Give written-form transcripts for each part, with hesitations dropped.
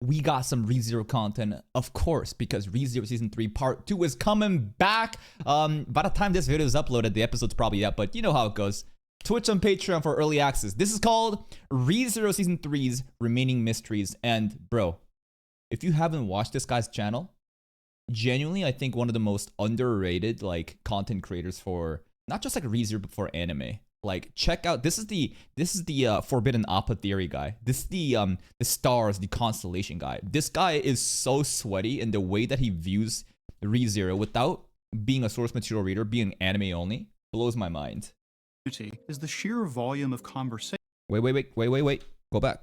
we got some ReZero content, of course, because ReZero Season 3 Part 2 is coming back. By the time this video is uploaded, the episode's probably up, but you know how it goes. Twitch and Patreon for early access. This is called ReZero Season 3's Remaining Mysteries. And bro, if you haven't watched this guy's channel, genuinely, I think one of the most underrated like content creators for not just like ReZero, but for anime. Like, check out, this is the Forbidden Appa Theory guy. This is the stars, the constellation guy. This guy is so sweaty in the way that he views ReZero without being a source material reader, being anime only, blows my mind. Is the sheer volume of conversation. Wait. Go back.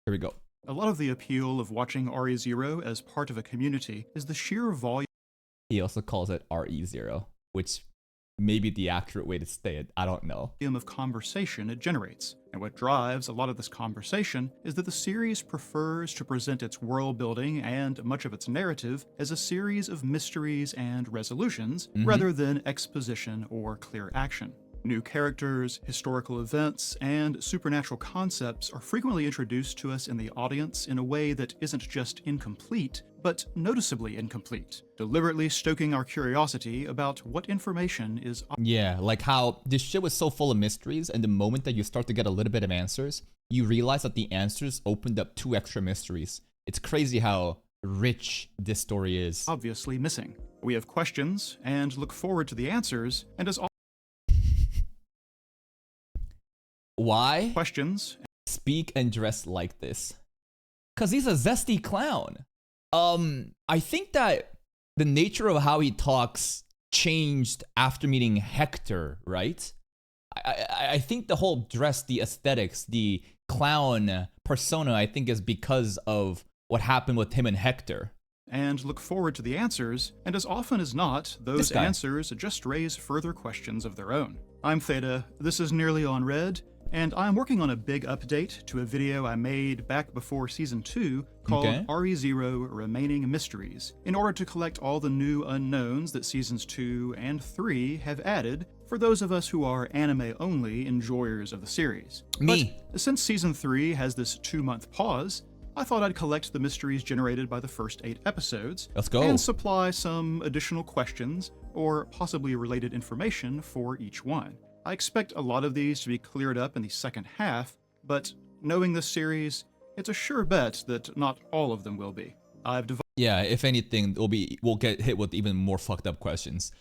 Here we go. A lot of the appeal of watching ReZero as part of a community is the sheer volume. He also calls it ReZero, which may be the accurate way to say it. I don't know. Of conversation it generates. And what drives a lot of this conversation is that the series prefers to present its world building and much of its narrative as a series of mysteries and resolutions rather than exposition or clear action. New characters, historical events, and supernatural concepts are frequently introduced to us in the audience in a way that isn't just incomplete, but noticeably incomplete, deliberately stoking our curiosity about what information is. Yeah, like how this shit was so full of mysteries, and the moment that you start to get a little bit of answers, you realize that the answers opened up 2 extra mysteries. It's crazy how rich this story is. Obviously missing. We have questions and look forward to the answers, and as Why? questions. Speak and dress like this. Cause he's a zesty clown. I think that the nature of how he talks changed after meeting Hector, right? I think the whole dress, the aesthetics, the clown persona, I think is because of what happened with him and Hector. And look forward to the answers, and as often as not, those answers just raise further questions of their own. I'm Theta, this is Nearly on Red, and I'm working on a big update to a video I made back before Season 2 called ReZero Remaining Mysteries, in order to collect all the new unknowns that Seasons 2 and 3 have added for those of us who are anime-only enjoyers of the series. Me. But since Season 3 has this 2-month pause, I thought I'd collect the mysteries generated by the first 8 episodes. Let's go. And supply some additional questions or possibly related information for each one. I expect a lot of these to be cleared up in the second half, but knowing this series, it's a sure bet that not all of them will be. Yeah, if anything, we'll get hit with even more fucked up questions.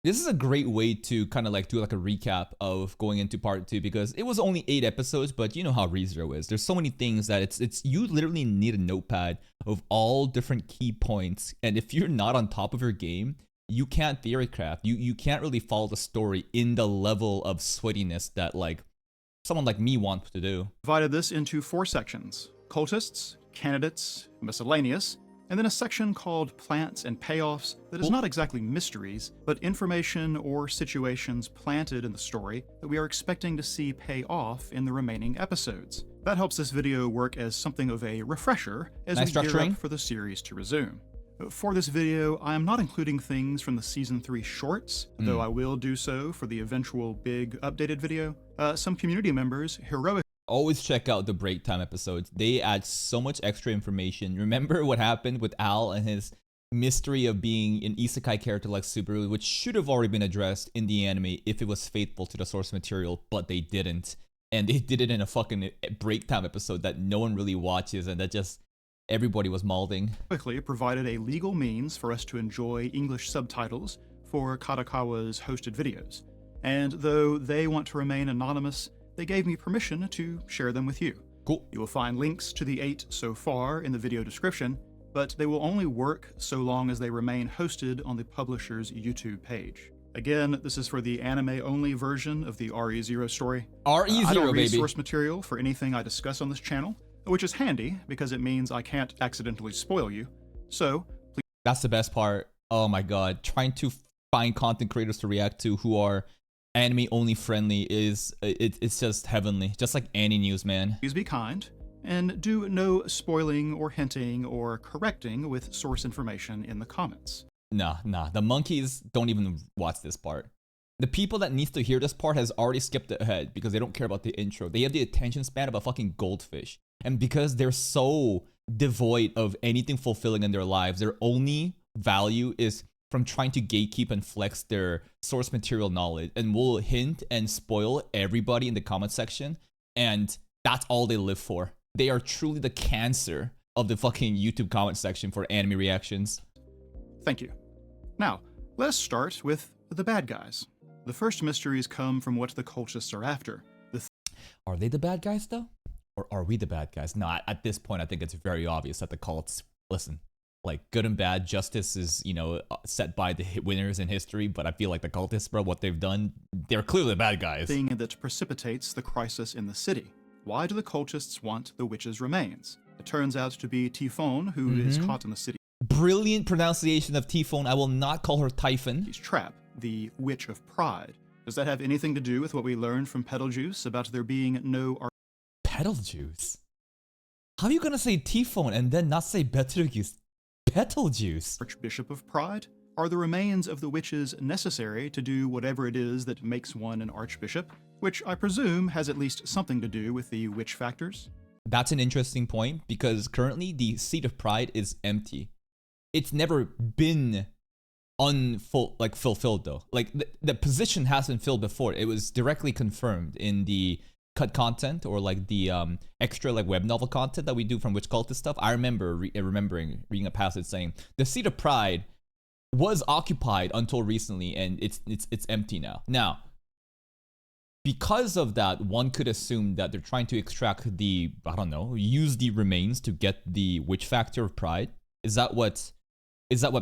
This is a great way to kind of like do like a recap of going into part 2, because it was only 8 episodes, but you know how ReZero is. There's so many things that it's you literally need a notepad of all different key points, and if you're not on top of your game, you can't theory craft. You can't really follow the story in the level of sweatiness that like someone like me wants to do. Divided this into 4 sections: cultists, candidates, miscellaneous, and then a section called Plants and Payoffs that is not exactly mysteries, but information or situations planted in the story that we are expecting to see pay off in the remaining episodes. That helps this video work as something of a refresher as we gear up for the series to resume. For this video, I am not including things from the Season 3 shorts, though I will do so for the eventual big updated video. Some community members heroically always check out the break time episodes. They add so much extra information. Remember what happened with Al and his mystery of being an isekai character like Subaru, which should have already been addressed in the anime if it was faithful to the source material, but they didn't. And they did it in a fucking break time episode that no one really watches, and that just everybody was malding. Provided a legal means for us to enjoy English subtitles for Kadokawa's hosted videos. And though they want to remain anonymous, they gave me permission to share them with you. Cool. You will find links to the 8 so far in the video description, but they will only work so long as they remain hosted on the publisher's YouTube page. Again, this is for the anime-only version of the ReZero story. ReZero, I don't read baby. source material for anything I discuss on this channel, which is handy because it means I can't accidentally spoil you. So, please. That's the best part. Oh my god. Trying to find content creators to react to who are anime only friendly it's just heavenly. Just like Annie News, man. Please be kind and do no spoiling or hinting or correcting with source information in the comments. Nah. The monkeys don't even watch this part. The people that needs to hear this part has already skipped ahead because they don't care about the intro. They have the attention span of a fucking goldfish. And because they're so devoid of anything fulfilling in their lives, their only value is from trying to gatekeep and flex their source material knowledge, and will hint and spoil everybody in the comment section, and that's all they live for. They are truly the cancer of the fucking YouTube comment section for anime reactions. Thank you. Now, let us start with the bad guys. The first mysteries come from what the cultists are after. Are they the bad guys though? Or are we the bad guys? No, at this point, I think it's very obvious that the cults, listen, like good and bad, justice is, you know, set by the winners in history, but I feel like the cultists, bro, what they've done, they're clearly the bad guys. Thing that precipitates the crisis in the city. Why do the cultists want the witch's remains? It turns out to be Typhon, who is caught in the city. Brilliant pronunciation of Typhon. I will not call her Typhon. He's trapped, the Witch of Pride. Does that have anything to do with what we learned from Petaljuice about there being no Petaljuice? How are you gonna say Typhon and then not say Betelgeuse? Petaljuice? Archbishop of Pride? Are the remains of the witches necessary to do whatever it is that makes one an archbishop? Which I presume has at least something to do with the witch factors. That's an interesting point, because currently the seat of Pride is empty. It's never been fulfilled though. Like the position hasn't filled before. It was directly confirmed in the cut content, or like the extra like web novel content that we do from Witch Cultist stuff. I remember remembering reading a passage saying the seat of Pride was occupied until recently, and it's empty now. Now, because of that, one could assume that they're trying to extract the, I don't know, use the remains to get the witch factor of Pride. Is that what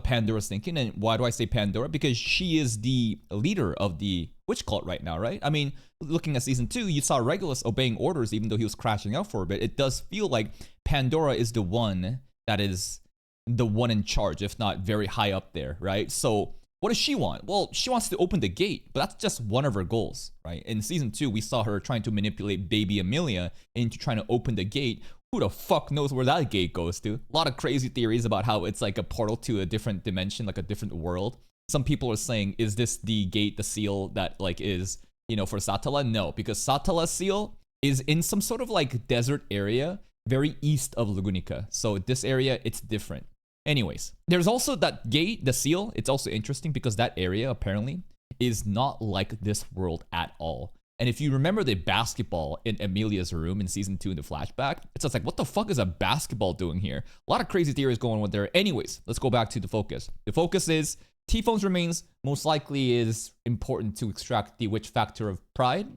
Pandora's thinking? And why do I say Pandora? Because she is the leader of the witch cult right now, right? I mean, looking at season 2, you saw Regulus obeying orders even though he was crashing out for a bit. It does feel like Pandora is the one that is the one in charge, if not very high up there, right? So what does she want? Well, she wants to open the gate, but that's just one of her goals, right? In season 2, we saw her trying to manipulate baby Amelia into trying to open the gate. Who the fuck knows where that gate goes to? A lot of crazy theories about how it's like a portal to a different dimension, like a different world. Some people are saying, is this the gate, the seal that like is, you know, for Satala? No, because Satala's seal is in some sort of like desert area, very east of Lugunica. So this area, it's different. Anyways, there's also that gate, the seal. It's also interesting because that area apparently is not like this world at all. And if you remember the basketball in Amelia's room in season 2 in the flashback, it's just like, what the fuck is a basketball doing here? A lot of crazy theories going on there. Anyways, let's go back to the focus. The focus is Typhon's remains most likely is important to extract the witch factor of Pride,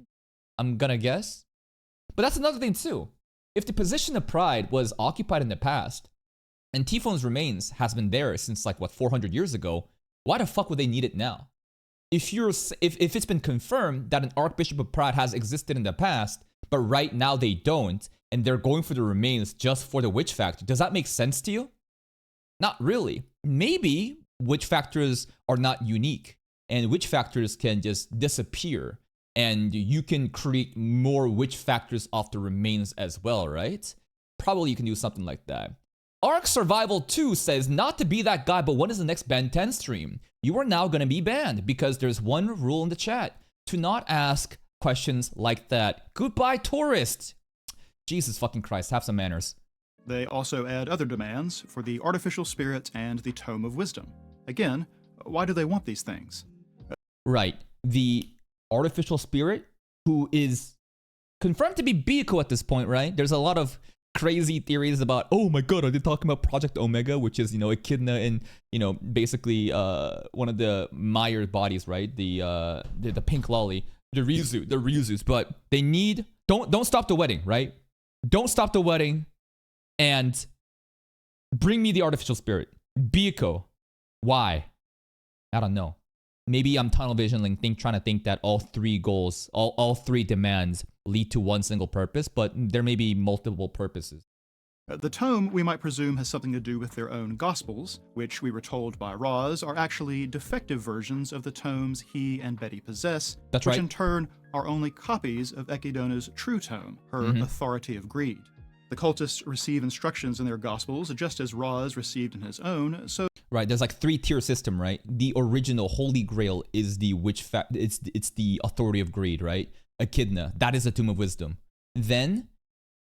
I'm gonna guess. But that's another thing too. If the position of Pride was occupied in the past, and Typhon's remains has been there since like, what, 400 years ago, why the fuck would they need it now? If it's been confirmed that an Archbishop of Pride has existed in the past, but right now they don't, and they're going for the remains just for the witch factor, does that make sense to you? Not really. Maybe witch factors are not unique, and witch factors can just disappear, and you can create more witch factors off the remains as well, right? Probably you can do something like that. Ark Survival 2 says not to be that guy, but when is the next Ben 10 stream? You are now going to be banned because there's one rule in the chat: to not ask questions like that. Goodbye, tourist. Jesus fucking Christ, have some manners. They also add other demands for the artificial spirit and the Tome of Wisdom. Again, why do they want these things? Right. The artificial spirit, who is confirmed to be Biko at this point, right? There's a lot of crazy theories about, oh my god, are they talking about Project Omega, which is, you know, Echidna and, you know, basically one of the Meyer bodies, right? The pink lolly, the Ryuzus. But they need, don't stop the wedding, right? Don't stop the wedding and bring me the artificial spirit. Biko. Why? I don't know. Maybe I'm tunnel visioning, trying to think that all three goals, all three demands lead to one single purpose, but there may be multiple purposes. The tome, we might presume, has something to do with their own gospels, which we were told by Roz are actually defective versions of the tomes he and Betty possess, That's which right. in turn are only copies of Echidona's true tome, her Authority of Greed. The cultists receive instructions in their gospels just as Roz received in his own, so Right, there's like 3-tier system, right? The original Holy Grail is the it's the Authority of Greed, right? Echidna, that is the Tomb of Wisdom. Then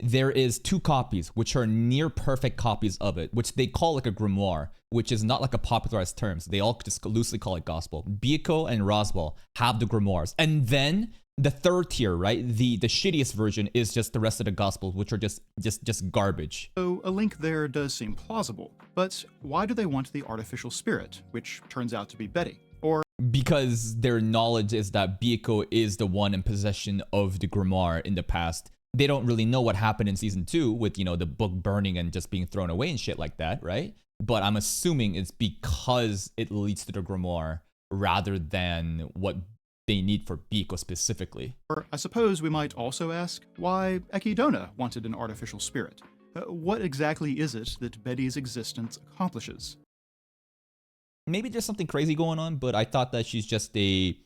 there is 2 copies which are near perfect copies of it, which they call like a grimoire, which is not like a popularized term. So they all just loosely call it gospel. Biko and Roswell have the grimoires. And then the third tier, right? The shittiest version is just the rest of the gospels, which are just garbage. So a link there does seem plausible, but why do they want the artificial spirit, which turns out to be Betty? Or Because their knowledge is that Biko is the one in possession of the grimoire in the past. They don't really know what happened in season 2 with, you know, the book burning and just being thrown away and shit like that, right? But I'm assuming it's because it leads to the grimoire rather than what they need for Biko specifically. Or I suppose we might also ask why Ekidona wanted an artificial spirit. What exactly is it that Betty's existence accomplishes? Maybe there's something crazy going on, but I thought that she's just she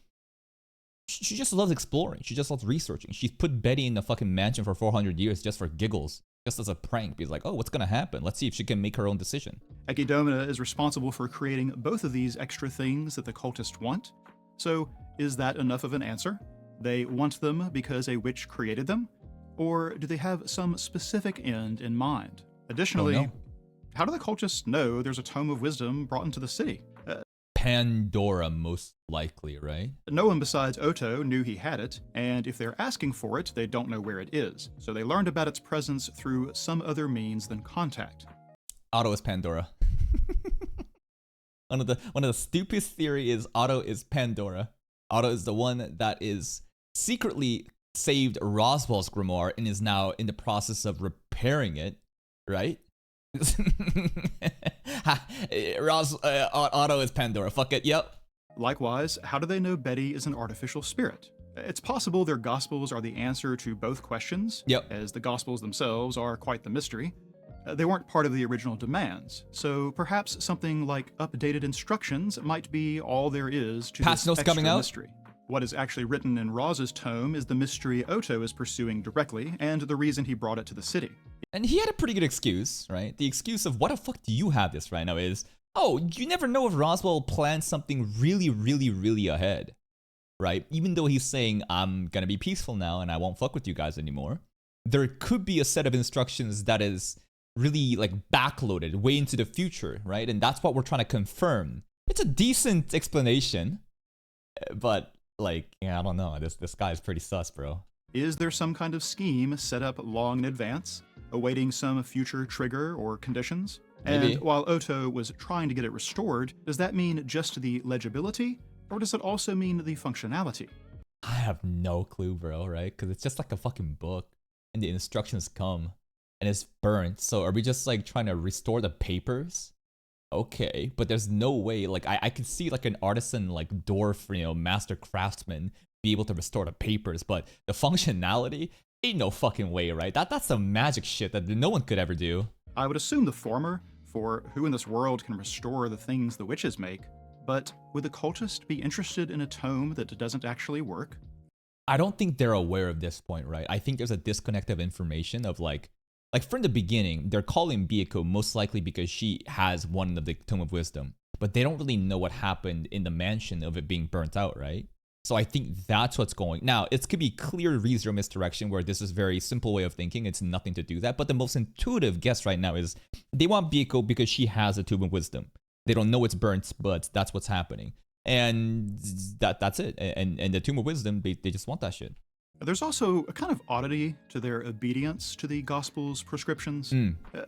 just loves exploring. She just loves researching. She's put Betty in the fucking mansion for 400 years just for giggles, just as a prank. He's like, oh, what's gonna happen? Let's see if she can make her own decision. Ekidona is responsible for creating both of these extra things that the cultists want. So is that enough of an answer? They want them because a witch created them? Or do they have some specific end in mind? Additionally, how do the cultists know there's a Tome of Wisdom brought into the city? Pandora, most likely, right? No one besides Oto knew he had it, and if they're asking for it, they don't know where it is. So they learned about its presence through some other means than contact. Otto is Pandora. One of the stupidest theory is Otto is Pandora. Otto is the one that is secretly saved Roswell's grimoire and is now in the process of repairing it, right? Otto is Pandora. Fuck it. Yep. Likewise, how do they know Betty is an artificial spirit? It's possible their gospels are the answer to both questions, Yep. as the gospels themselves are quite the mystery. They weren't part of the original demands, so perhaps something like updated instructions might be all there is to Patch this notes extra coming out? mystery. What is actually written in Roz's tome is the mystery Oto is pursuing directly, and the reason he brought it to the city. And he had a pretty good excuse, right? The excuse of, what the fuck do you have this right now is, oh, you never know if Roswell plans something really, really, really ahead, right? Even though he's saying, I'm gonna be peaceful now and I won't fuck with you guys anymore, there could be a set of instructions that is really like backloaded way into the future, right? And that's what we're trying to confirm. It's a decent explanation, but like, yeah, I don't know. This guy's pretty sus, bro. Is there some kind of scheme set up long in advance, awaiting some future trigger or conditions? Maybe. And while Oto was trying to get it restored, does that mean just the legibility, or does it also mean the functionality? I have no clue, bro, right? Because it's just like a fucking book, and the instructions come, and it's burnt. So are we just like trying to restore the papers? Okay, but there's no way. Like I could see like an artisan, like dwarf, you know, master craftsman be able to restore the papers, but the functionality ain't no fucking way, right? That's some magic shit that no one could ever do. I would assume the former, for who in this world can restore the things the witches make, but would the cultist be interested in a tome that doesn't actually work? I don't think they're aware of this point, right? I think there's a disconnect of information of like from the beginning, they're calling Biko most likely because she has one of the Tome of Wisdom, but they don't really know what happened in the mansion of it being burnt out, right? So I think that's what's going. Now, it could be clear ReZero misdirection where this is a very simple way of thinking. It's nothing to do that. But the most intuitive guess right now is they want Biko because she has a Tome of Wisdom. They don't know it's burnt, but that's what's happening. And that's it. And the Tome of Wisdom, they just want that shit. There's also a kind of oddity to their obedience to the Gospel's prescriptions.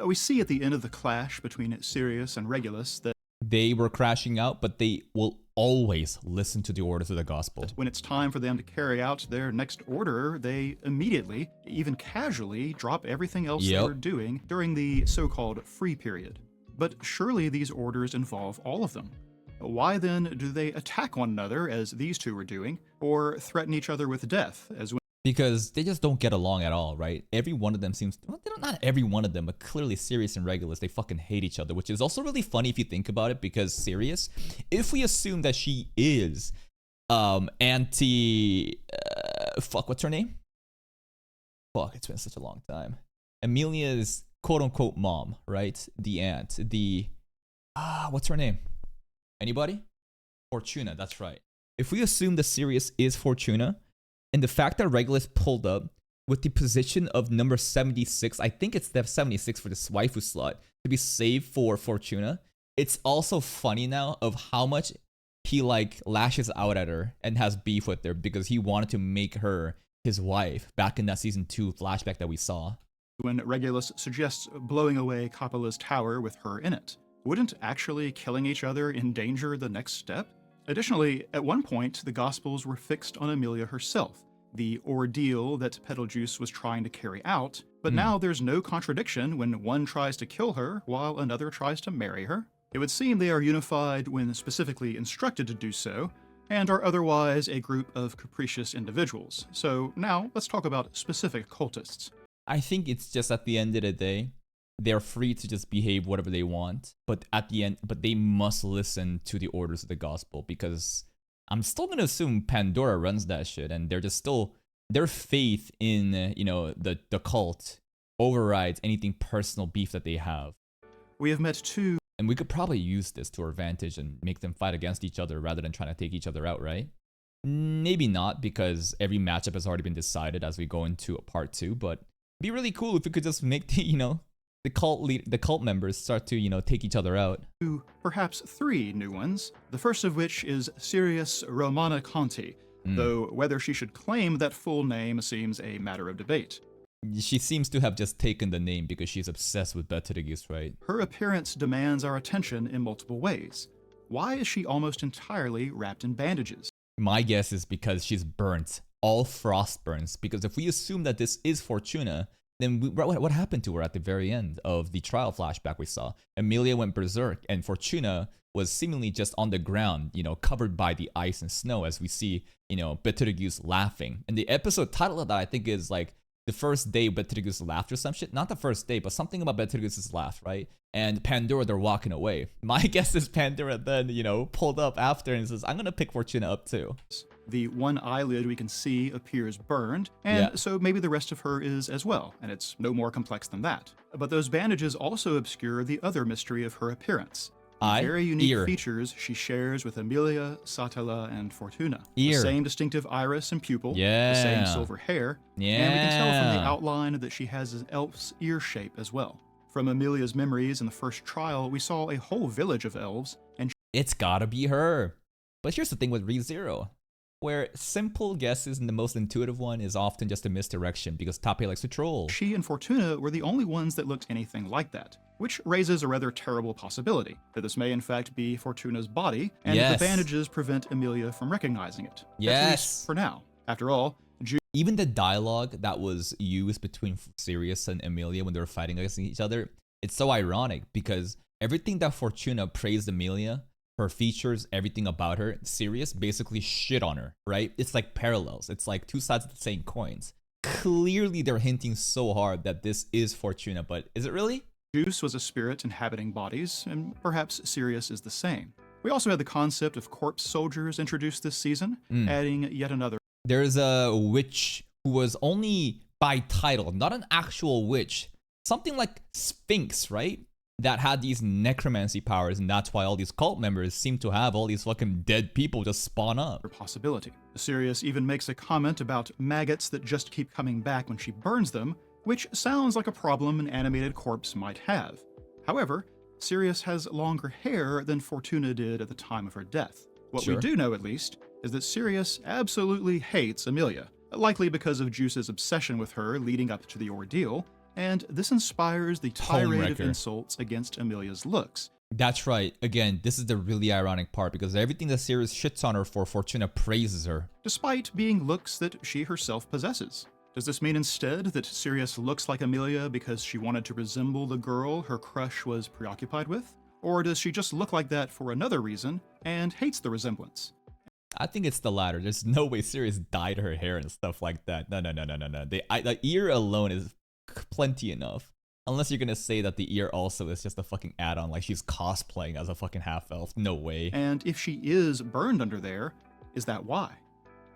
We see at the end of the clash between Sirius and Regulus that they were crashing out, but they will always listen to the orders of the Gospel. When it's time for them to carry out their next order, they immediately, even casually, drop everything else they were doing during the so-called free period. But surely these orders involve all of them. Why then do they attack one another, as these two were doing, or threaten each other with death, as when... Because they just don't get along at all, right? Every one of them seems... Well, not every one of them, but clearly Sirius and Regulus, they fucking hate each other, which is also really funny if you think about it, because Sirius, if we assume that she is anti... fuck, what's her name? Fuck, it's been such a long time. Amelia's quote-unquote mom, right? The aunt, the... what's her name? Anybody? Fortuna, that's right. If we assume that Sirius is Fortuna, and the fact that Regulus pulled up with the position of number 76, I think it's the 76 for this waifu slot, to be saved for Fortuna. It's also funny now of how much he like lashes out at her and has beef with her because he wanted to make her his wife back in that season 2 flashback that we saw. When Regulus suggests blowing away Coppola's tower with her in it, wouldn't actually killing each other endanger the next step? Additionally, at one point, the Gospels were fixed on Emilia herself, the ordeal that Betelgeuse was trying to carry out, but now there's no contradiction when one tries to kill her while another tries to marry her. It would seem they are unified when specifically instructed to do so, and are otherwise a group of capricious individuals. So now let's talk about specific cultists. I think it's just at the end of the day, they're free to just behave whatever they want, but at the end, but they must listen to the orders of the gospel, because I'm still gonna assume Pandora runs that shit, and they're just still, their faith in the cult overrides anything personal beef that they have. We have met two, and we could probably use this to our advantage and make them fight against each other rather than trying to take each other out, right? Maybe not, because every matchup has already been decided as we go into part 2, but it'd be really cool if we could just make the the cult members start to take each other out. Perhaps 3 new ones, the first of which is Sirius Romana Conti, though whether she should claim that full name seems a matter of debate. She seems to have just taken the name because she's obsessed with Betelgeuse, right? Her appearance demands our attention in multiple ways. Why is she almost entirely wrapped in bandages? My guess is because she's burnt, all frost burns, because if we assume that this is Fortuna, then what happened to her at the very end of the trial flashback we saw? Emilia went berserk, and Fortuna was seemingly just on the ground, covered by the ice and snow, as we see, Betelgeuse laughing. And the episode title of that, I think, is like the first day Betelgeuse laughed or some shit. Not the first day, but something about Betelgeuse's laugh, right? And Pandora, they're walking away. My guess is Pandora then, pulled up after and says, I'm gonna pick Fortuna up too. The one eyelid we can see appears burned, and so maybe the rest of her is as well, and it's no more complex than that. But those bandages also obscure the other mystery of her appearance. Very unique features she shares with Emilia, Satella, and Fortuna. The same distinctive iris and pupil, the same silver hair, and we can tell from the outline that she has an elf's ear shape as well. From Emilia's memories in the first trial, we saw a whole village of elves, and it's gotta be her. But here's the thing with ReZero, where simple guesses and the most intuitive one is often just a misdirection because Tape likes to troll. She and Fortuna were the only ones that looked anything like that, which raises a rather terrible possibility that this may in fact be Fortuna's body, and the bandages prevent Emilia from recognizing it. At least for now. After all, even the dialogue that was used between Sirius and Emilia when they were fighting against each other, it's so ironic because everything that Fortuna praised Emilia, her features, everything about her, Sirius basically shit on her, right? It's like parallels. It's like two sides of the same coins. Clearly they're hinting so hard that this is Fortuna, but is it really? Juice was a spirit inhabiting bodies, and perhaps Sirius is the same. We also had the concept of corpse soldiers introduced this season, adding yet another. There's a witch who was only by title, not an actual witch. Something like Sphinx, right? That had these necromancy powers, and that's why all these cult members seem to have all these fucking dead people just spawn up. Possibility. Sirius even makes a comment about maggots that just keep coming back when she burns them, which sounds like a problem an animated corpse might have. However, Sirius has longer hair than Fortuna did at the time of her death. What we do know, at least, is that Sirius absolutely hates Emilia, likely because of Juice's obsession with her leading up to the ordeal, and this inspires the tirade of insults against Emilia's looks. That's right. Again, this is the really ironic part because everything that Sirius shits on her for, Fortuna praises her. Despite being looks that she herself possesses. Does this mean instead that Sirius looks like Emilia because she wanted to resemble the girl her crush was preoccupied with? Or does she just look like that for another reason and hates the resemblance? I think it's the latter. There's no way Sirius dyed her hair and stuff like that. No. The ear alone is plenty enough. Unless you're gonna say that the ear also is just a fucking add-on, like she's cosplaying as a fucking half-elf. No way. And if she is burned under there, is that why?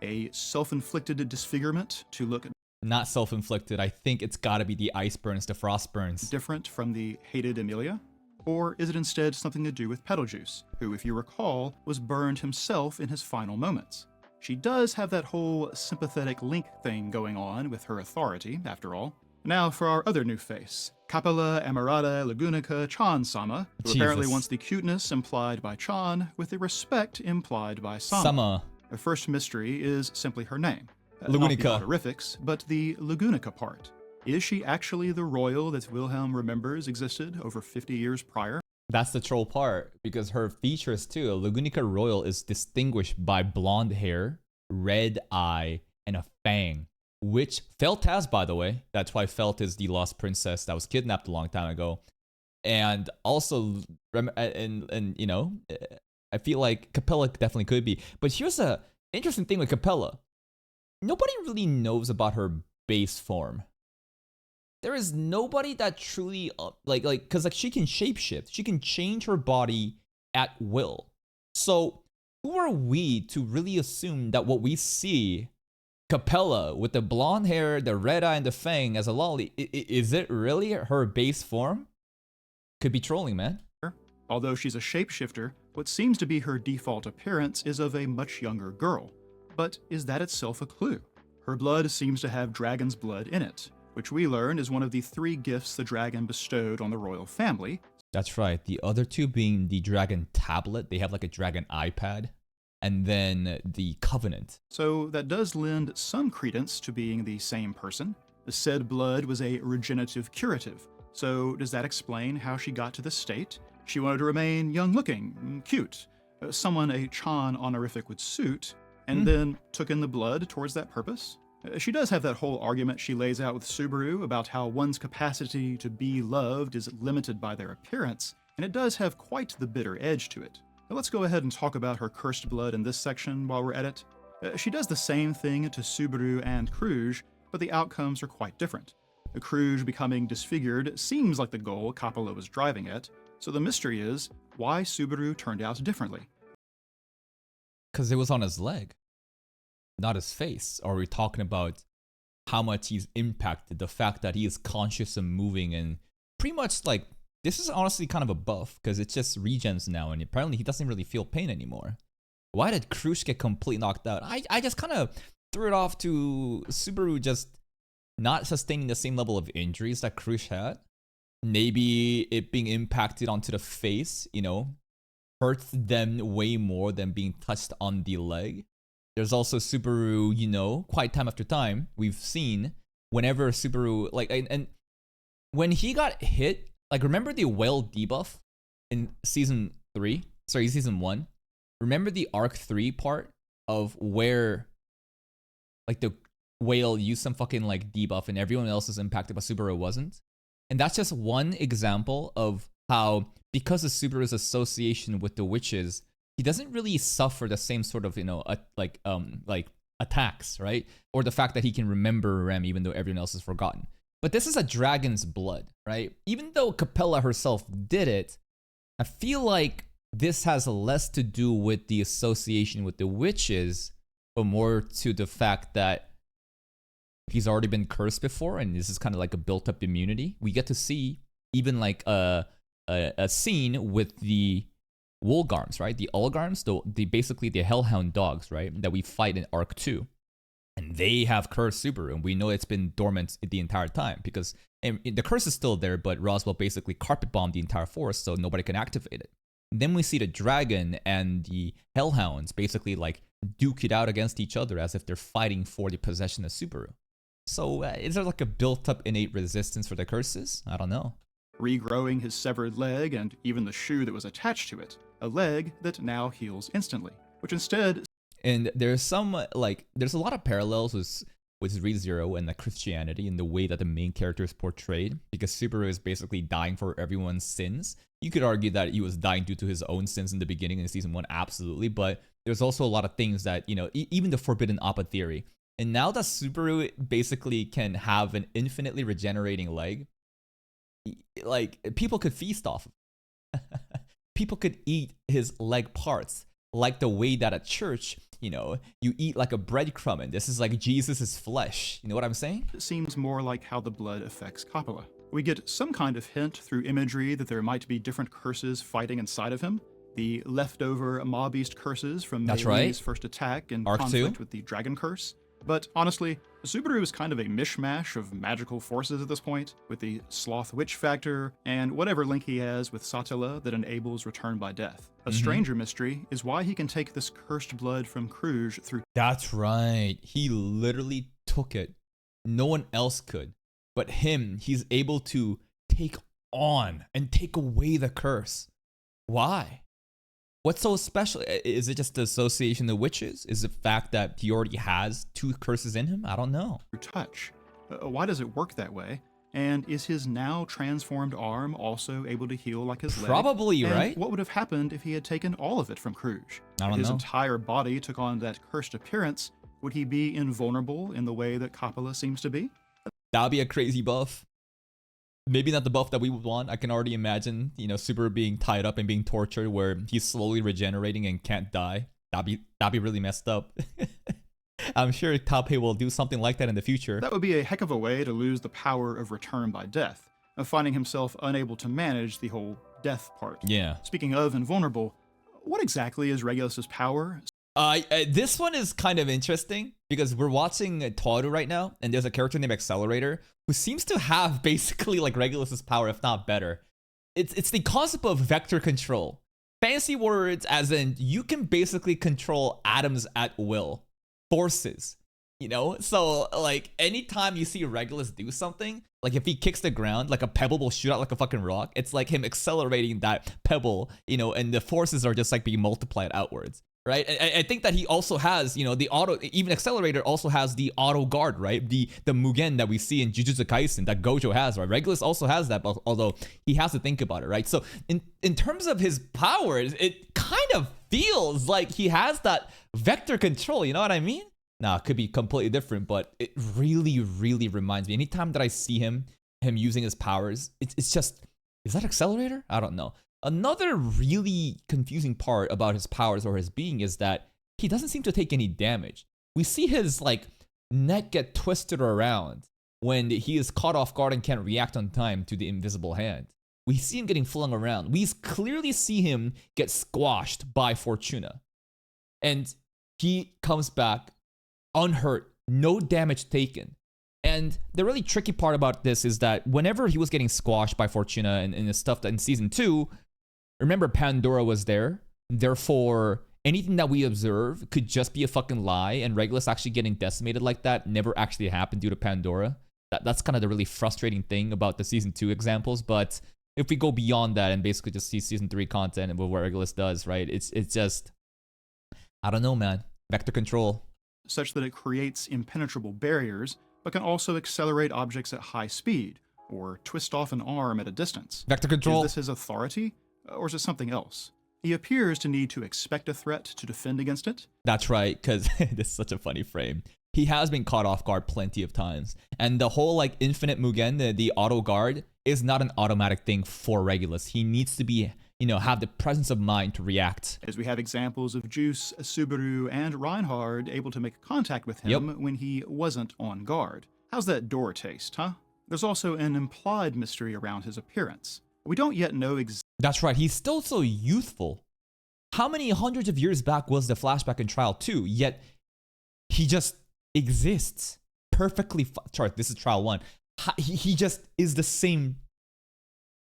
A self-inflicted disfigurement to look... Not self-inflicted. I think it's gotta be the ice burns, the frost burns. Different from the hated Emilia? Or is it instead something to do with Betelgeuse, who, if you recall, was burned himself in his final moments? She does have that whole sympathetic link thing going on with her authority, after all. Now for our other new face, Capella Amarada Lagunica Chan-sama, who apparently wants the cuteness implied by Chan with the respect implied by Sama. The first mystery is simply her name. Not the honorifics, but the Lagunica part. Is she actually the royal that Wilhelm remembers existed over 50 years prior? That's the troll part, because her features too. Lagunica Royal is distinguished by blonde hair, red eye, and a fang, which Felt has, by the way. That's why Felt is the lost princess that was kidnapped a long time ago. And also, and you know, I feel like Capella definitely could be. But here's a interesting thing with Capella. Nobody really knows about her base form. There is nobody that truly because she can shapeshift. She can change her body at will. So who are we to really assume that what we see Capella with the blonde hair, the red eye, and the fang as a lolly, is it really her base form? Could be trolling, man. Although she's a shapeshifter, what seems to be her default appearance is of a much younger girl. But is that itself a clue? Her blood seems to have dragon's blood in it, which we learn is one of the 3 gifts the dragon bestowed on the royal family. That's right. The other 2 being the dragon tablet. They have like a dragon iPad. And then the covenant. So that does lend some credence to being the same person. The said blood was a regenerative curative. So does that explain how she got to this state? She wanted to remain young-looking, cute, someone a Chan honorific would suit, and then took in the blood towards that purpose? She does have that whole argument she lays out with Subaru about how one's capacity to be loved is limited by their appearance, and it does have quite the bitter edge to it. Now let's go ahead and talk about her cursed blood in this section while we're at it. She does the same thing to Subaru and Kruge, but the outcomes are quite different. The Kruge becoming disfigured seems like the goal Capella was driving at, so the mystery is why Subaru turned out differently. Because it was on his leg, not his face. Are we talking about how much he's impacted, the fact that he is conscious and moving, and pretty much like, this is honestly kind of a buff, because it's just regens now, and apparently he doesn't really feel pain anymore. Why did Kruge get completely knocked out? I just kind of threw it off to Subaru just not sustaining the same level of injuries that Kruge had. Maybe it being impacted onto the face, you know, hurts them way more than being touched on the leg. There's also Subaru, you know, quite time after time, we've seen whenever Subaru, like, and when he got hit, like, remember the whale debuff in season 1? Remember the arc 3 part of where, like, the whale used some fucking, like, debuff and everyone else is impacted, but Subaru wasn't? And that's just one example of how, because of Subaru's association with the witches, he doesn't really suffer the same sort of, you know, like attacks, right? Or the fact that he can remember Rem even though everyone else has forgotten. But this is a dragon's blood, right? Even though Capella herself did it, I feel like this has less to do with the association with the witches, but more to the fact that he's already been cursed before, and this is kind of like a built-up immunity. We get to see even like a scene with the Wolgarms, right? The Olgarms, the basically the Hellhound dogs, right? That we fight in Arc 2. And they have cursed Subaru, and we know it's been dormant the entire time because the curse is still there, but Roswell basically carpet bombed the entire forest so nobody can activate it. And then we see the dragon and the Hellhounds basically like duke it out against each other as if they're fighting for the possession of Subaru. So is there like a built-up innate resistance for the curses? I don't know. Regrowing his severed leg and even the shoe that was attached to it, a leg that now heals instantly, which instead... And there's some, like, there's a lot of parallels with ReZero and the Christianity and the way that the main character is portrayed, because Subaru is basically dying for everyone's sins. You could argue that he was dying due to his own sins in the beginning in season 1, absolutely, but there's also a lot of things that, you know, even the Forbidden Appa theory. And now that Subaru basically can have an infinitely regenerating leg, like, people could feast off of it. People could eat his leg parts, like the way that at church, you know, you eat like a breadcrumb, and this is like Jesus's flesh. You know what I'm saying? It seems more like how the blood affects Capella. We get some kind of hint through imagery that there might be different curses fighting inside of him, the leftover Maw Beast curses from That's Mei-Lee's right. first attack and Arc conflict 2. with the Dragon Curse. But honestly, Subaru is kind of a mishmash of magical forces at this point, with the Sloth Witch factor and whatever link he has with Satella that enables return by death. A stranger mystery is why he can take this cursed blood from Kruge through That's right. He literally took it. No one else could. But him, he's able to take on and take away the curse. Why? What's so special? Is it just the association of witches? Is it the fact that he already has 2 curses in him? I don't know. touch. Why does it work that way? And is his now transformed arm also able to heal like his leg? Probably, And right? what would have happened if he had taken all of it from Kruge? I don't If his know. entire body took on that cursed appearance, would he be invulnerable in the way that Coppola seems to be? That would be a crazy buff. Maybe not the buff that we would want. I can already imagine, Super being tied up and being tortured where he's slowly regenerating and can't die. That'd be really messed up. I'm sure Tappei will do something like that in the future. That would be a heck of a way to lose the power of return by death, of finding himself unable to manage the whole death part. Yeah. Speaking of invulnerable, what exactly is Regulus's power? This one is kind of interesting because we're watching Toru right now, and there's a character named Accelerator who seems to have basically like Regulus's power, if not better. It's the concept of vector control. Fancy words as in you can basically control atoms at will, forces. So like anytime you see Regulus do something, like if he kicks the ground, like a pebble will shoot out like a fucking rock. It's like him accelerating that pebble, and the forces are just like being multiplied outwards. Right, I think that he also has, the auto. Even Accelerator also has the auto guard, right? The Mugen that we see in Jujutsu Kaisen that Gojo has, right? Regulus also has that, but although he has to think about it, right? So in terms of his powers, it kind of feels like he has that vector control. You know what I mean? Nah, it could be completely different, but it really, really reminds me. Anytime that I see him using his powers, it's just, is that Accelerator? I don't know. Another really confusing part about his powers or his being is that he doesn't seem to take any damage. We see his like neck get twisted around when he is caught off guard and can't react on time to the invisible hand. We see him getting flung around. We clearly see him get squashed by Fortuna. And he comes back unhurt, no damage taken. And the really tricky part about this is that whenever he was getting squashed by Fortuna and the stuff that in season 2, remember Pandora was there. Therefore, anything that we observe could just be a fucking lie, and Regulus actually getting decimated like that never actually happened due to Pandora. That's kind of the really frustrating thing about the season 2 examples. But if we go beyond that and basically just see season 3 content and what Regulus does, right? It's just, I don't know, man. Vector control. Such that it creates impenetrable barriers, but can also accelerate objects at high speed, or twist off an arm at a distance. Vector control. Is this his authority, or is it something else? He appears to need to expect a threat to defend against it. That's right, because this is such a funny frame. He has been caught off guard plenty of times. And the whole like infinite Mugen, the auto guard, is not an automatic thing for Regulus. He needs to be, have the presence of mind to react. As we have examples of Juice, Subaru, and Reinhard able to make contact with him when he wasn't on guard. How's that door taste, huh? There's also an implied mystery around his appearance. We don't yet know exactly. That's right, he's still so youthful. How many hundreds of years back was the flashback in Trial 2? Yet he just exists perfectly. Sorry, this is Trial 1. He just is the same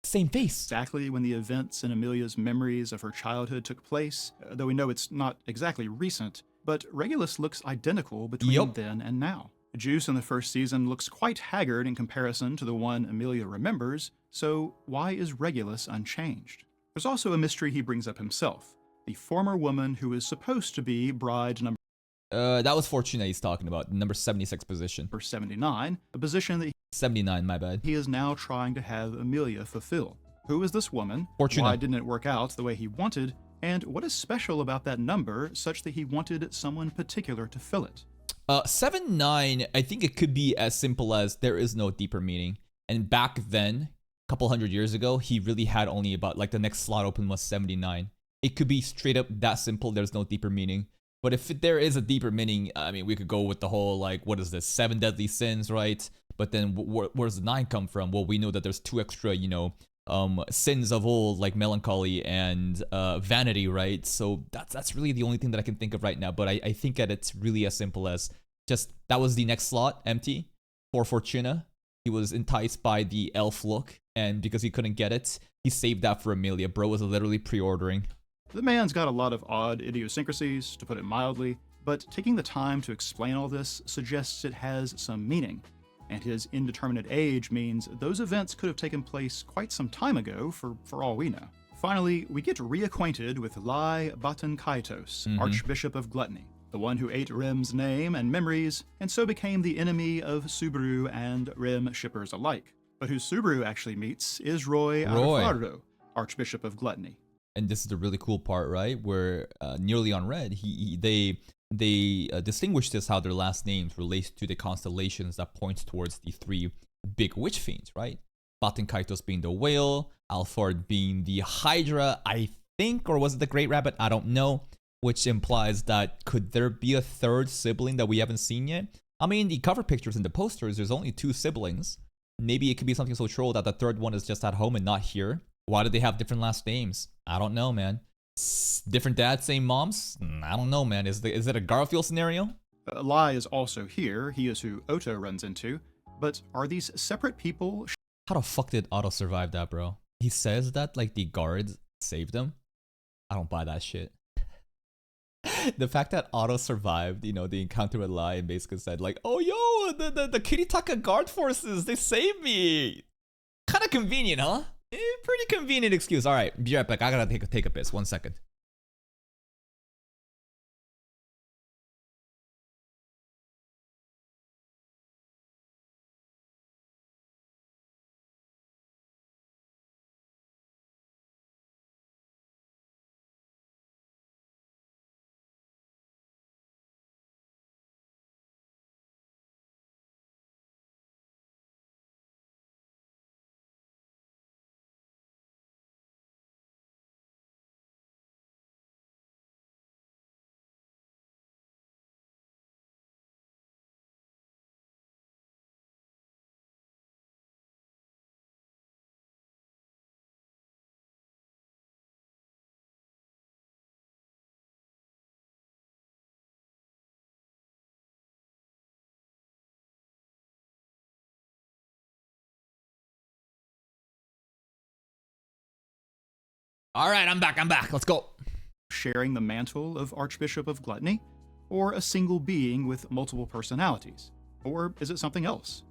face. Exactly when the events in Amelia's memories of her childhood took place, though we know it's not exactly recent, but Regulus looks identical between then and now. Juice in the first season looks quite haggard in comparison to the one Amelia remembers, so why is Regulus unchanged? There's also a mystery he brings up himself, the former woman who is supposed to be bride number that was Fortuna he's talking about, number 76 position. 79, a position that 79, my bad. he is now trying to have Amelia fulfill. Who is this woman? Fortuna. Why didn't it work out the way he wanted? And what is special about that number such that he wanted someone particular to fill it? 79, I think it could be as simple as there is no deeper meaning. And back then, a couple hundred years ago, he really had only about, like the next slot open was 79. It could be straight up that simple, there's no deeper meaning. But if there is a deeper meaning, I mean, we could go with the whole, like, what is this, 7 deadly sins, right? But then where does the 9 come from? Well, we know that there's 2 extra, sins of old, like melancholy and vanity, right? So that's really the only thing that I can think of right now. But I think that it's really as simple as just that was the next slot empty for Fortuna. He was enticed by the elf look, and because he couldn't get it, he saved that for Amelia. Bro was literally pre-ordering. The man's got a lot of odd idiosyncrasies, to put it mildly, but taking the time to explain all this suggests it has some meaning. And his indeterminate age means those events could have taken place quite some time ago, for all we know. Finally, we get reacquainted with Lai Batan Kaitos, Archbishop of Gluttony, the one who ate Rem's name and memories, and so became the enemy of Subaru and Rem shippers alike. But who Subaru actually meets is Roy Alfardo, Archbishop of Gluttony. And this is the really cool part, right? Where Nearly on Red, they distinguish this how their last names relate to the constellations that points towards the three big witch fiends, right? Baten Kaitos being the whale, Alfard being the Hydra, I think, or was it the Great Rabbit? I don't know. Which implies that could there be a third sibling that we haven't seen yet? I mean, the cover pictures and the posters, there's only 2 siblings. Maybe it could be something so troll that the third one is just at home and not here. Why do they have different last names? I don't know, man. Different dads, same moms? I don't know, man. Is it a Garfield scenario? Lai is also here. He is who Otto runs into. But are these separate people? How the fuck did Otto survive that, bro? He says that like the guards saved him. I don't buy that shit. The fact that Otto survived, you know, the encounter with Lai and basically said like, oh yo, the Kiritaka guard forces, they saved me. Kind of convenient, huh? Pretty convenient excuse. All right, be right back. I gotta take a piss. 1 second. All right, I'm back. Let's go. Sharing the mantle of Archbishop of Gluttony? Or a single being with multiple personalities? Or is it something else?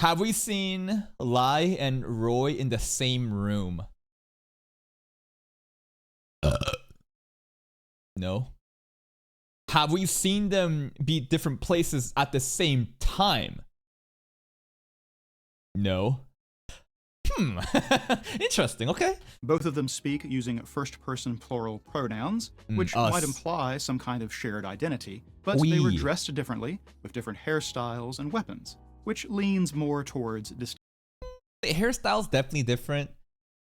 Have we seen Lai and Roy in the same room? No. Have we seen them be different places at the same time? No. Interesting, okay. Both of them speak using first-person plural pronouns, which us. might imply some kind of shared identity, but they were dressed differently, with different hairstyles and weapons, which leans more towards The hairstyle's definitely different.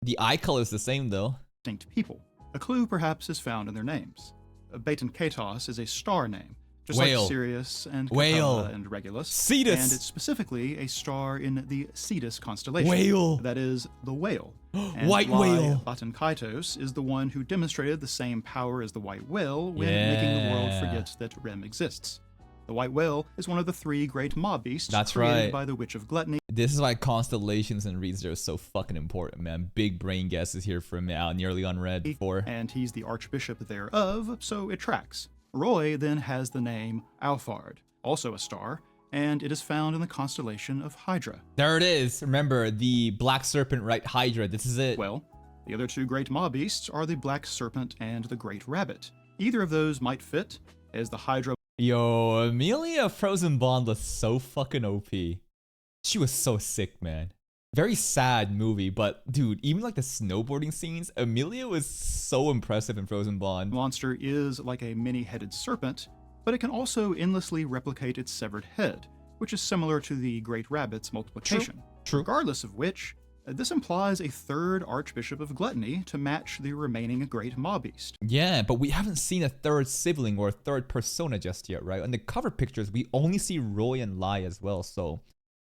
The eye color is the same, though. distinct people. A clue perhaps is found in their names. Baton Kaitos is a star name, just Whale. like Sirius and Whale. Capella and Regulus. Cetus. And it's specifically a star in the Cetus constellation. Whale. That is the whale. And White Lai whale. Baton Kaitos is the one who demonstrated the same power as the white whale when making the world forget that Rem exists. The white whale is one of the 3 great mob beasts created by the Witch of Gluttony. This is why constellations and reads are so fucking important, man. Big brain guesses here from Nearly on Red before. And he's the archbishop thereof, so it tracks. Roy then has the name Alfard, also a star, and it is found in the constellation of Hydra. There it is. Remember, the Black Serpent, right? Hydra. This is it. Well, the other 2 great mob beasts are the Black Serpent and the Great Rabbit. Either of those might fit, as the Hydra... Yo, Amelia Frozen Bond was so fucking OP. She was so sick, man. Very sad movie, but dude, even like the snowboarding scenes, Amelia was so impressive in Frozen Bond. monster is like a many-headed serpent, but it can also endlessly replicate its severed head, which is similar to the Great Rabbit's multiplication. True. Regardless of which, this implies a 3rd Archbishop of Gluttony to match the remaining Great Mob Beast. Yeah, but we haven't seen a 3rd sibling or a 3rd persona just yet, right? On the cover pictures, we only see Roy and Lai as well, so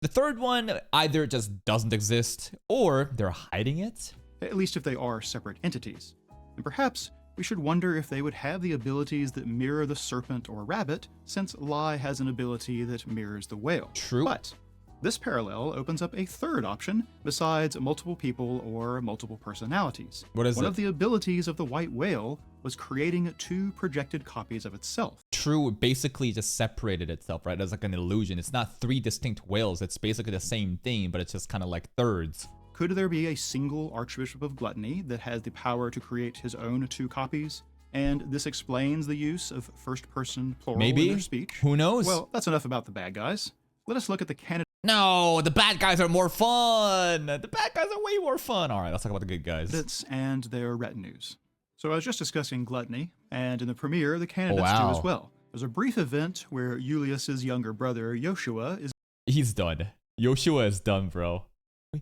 The third one either just doesn't exist or they're hiding it. at least if they are separate entities. And perhaps we should wonder if they would have the abilities that mirror the serpent or rabbit, since Lai has an ability that mirrors the whale. True. But this parallel opens up a third option besides multiple people or multiple personalities. What is One it? of the abilities of the white whale was creating two projected copies of itself. True, it basically just separated itself, right? As like an illusion. It's not three distinct whales. It's basically the same thing, but it's just kind of like thirds. Could there be a single Archbishop of Gluttony that has the power to create his own two copies? And this explains the use of first-person plural in Maybe. their speech. Who knows? Well, that's enough about the bad guys. Let us look at the candidate No, the bad guys are more fun. The bad guys are way more fun. All right, let's talk about the good guys. candidates and their retinues. So I was just discussing Gluttony, and in the premiere, the candidates wow. do as well. There's a brief event where Julius's younger brother, Joshua, is He's done. Joshua is done, bro.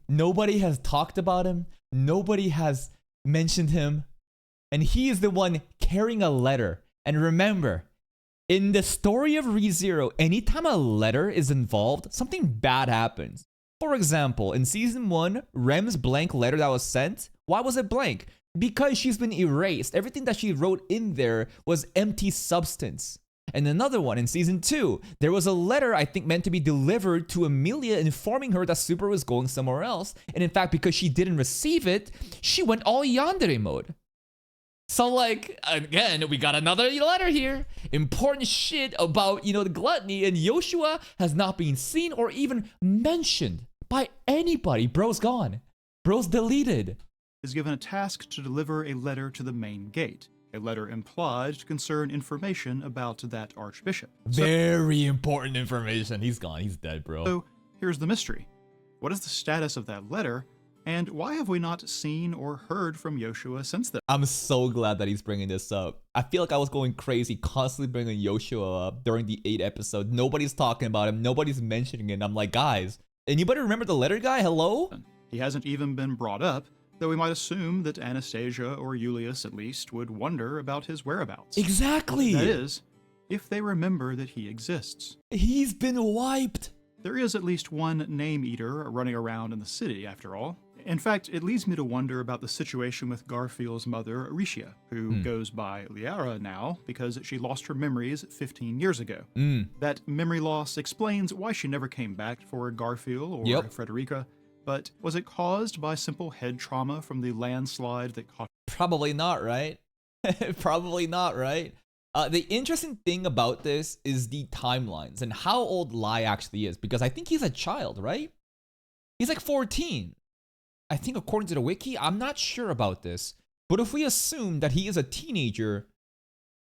Nobody has talked about him. Nobody has mentioned him. And he is the one carrying a letter. And remember, in the story of ReZero, anytime a letter is involved, something bad happens. For example, in Season 1, Rem's blank letter that was sent, why was it blank? Because she's been erased. Everything that she wrote in there was empty substance. And another one, in Season 2, there was a letter I think meant to be delivered to Emilia informing her that Subaru was going somewhere else. And in fact, because she didn't receive it, she went all yandere mode. So like, again, we got another letter here. Important shit about, the Gluttony, and Joshua has not been seen or even mentioned by anybody. Bro's gone. Bro's deleted. given a task to deliver a letter to the main gate. A letter implied to concern information about that archbishop. Very important information. He's gone. He's dead, bro. So here's the mystery. What is the status of that letter, and why have we not seen or heard from Joshua since then? I'm so glad that he's bringing this up. I feel like I was going crazy constantly bringing Joshua up during the 8th episode. Nobody's talking about him. Nobody's mentioning it. I'm like, guys, anybody remember the letter guy? Hello? He hasn't even been brought up, though we might assume that Anastasia or Julius at least would wonder about his whereabouts. Exactly. That is, if they remember that he exists. He's been wiped. There is at least one name eater running around in the city, after all. In fact, it leads me to wonder about the situation with Garfield's mother, Aricia, who goes by Liara now because she lost her memories 15 years ago. That memory loss explains why she never came back for Garfield or Frederica, but was it caused by simple head trauma from the landslide that caught? Probably not, right? Probably not, right? The interesting thing about this is the timelines and how old Lai actually is, because I think he's a child, right? He's like 14. I think according to the wiki, I'm not sure about this, but if we assume that he is a teenager,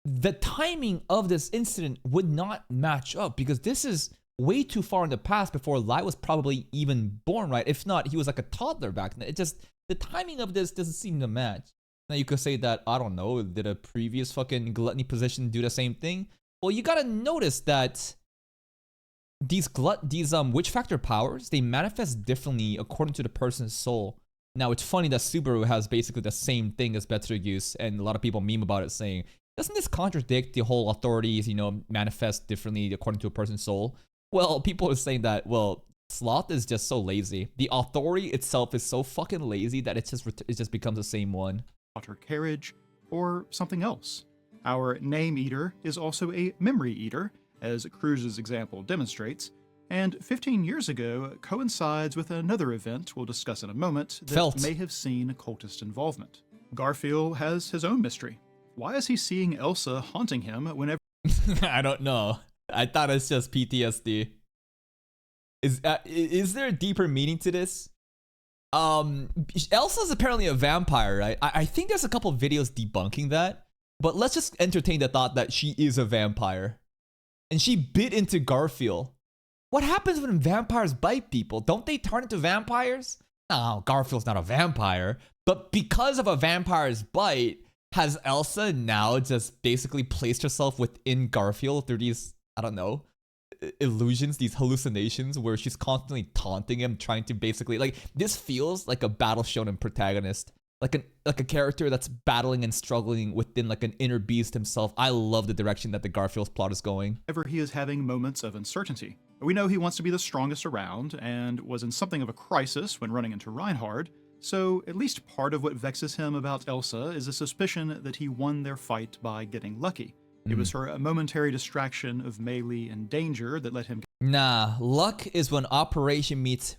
the timing of this incident would not match up, because this is way too far in the past before Lai was probably even born, right? If not, he was like a toddler back then. It just, the timing of this doesn't seem to match. Now you could say that, I don't know, did a previous fucking Gluttony position do the same thing? Well, you gotta notice that these witch factor powers, they manifest differently according to the person's soul. Now it's funny that Subaru has basically the same thing as Betelgeuse, and a lot of people meme about it saying, doesn't this contradict the whole authorities, manifest differently according to a person's soul? Well, people are saying that, well, Sloth is just so lazy. The authority itself is so fucking lazy that it just becomes the same one. Her carriage, or something else. Our name eater is also a memory eater, as Cruz's example demonstrates, and 15 years ago coincides with another event we'll discuss in a moment that may have seen cultist involvement. Garfield has his own mystery. Why is he seeing Elsa haunting him whenever? I don't know. I thought it's just PTSD. Is there a deeper meaning to this? Elsa's apparently a vampire, right? I think there's a couple of videos debunking that, but let's just entertain the thought that she is a vampire. And she bit into Garfield. What happens when vampires bite people? Don't they turn into vampires? No, Garfield's not a vampire. But because of a vampire's bite, has Elsa now just basically placed herself within Garfield through these, I don't know, illusions, these hallucinations where she's constantly taunting him, trying to basically, like, this feels like a Battle Shonen protagonist, like a character that's battling and struggling within like an inner beast himself. I love the direction that the Garfield's plot is going. Whenever he is having moments of uncertainty, We know he wants to be the strongest around, and was in something of a crisis when running into Reinhard, so at least part of what vexes him about Elsa is a suspicion that he won their fight by getting lucky. It was her momentary distraction of melee and danger that let him Nah, luck is when preparation meets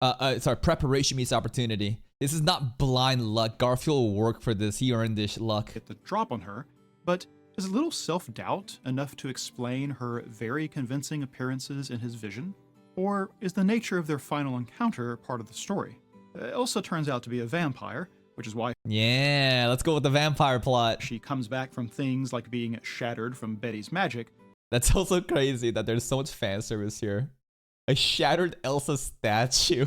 opportunity. This is not blind luck. Garfield will work for this. He earned this luck. get the drop on her, but is a little self-doubt enough to explain her very convincing appearances in his vision? Or is the nature of their final encounter part of the story? Elsa turns out to be a vampire, which is why Yeah, let's go with the vampire plot. she comes back from things like being shattered from Betty's magic. That's also crazy that there's so much fan service here. A shattered Elsa statue.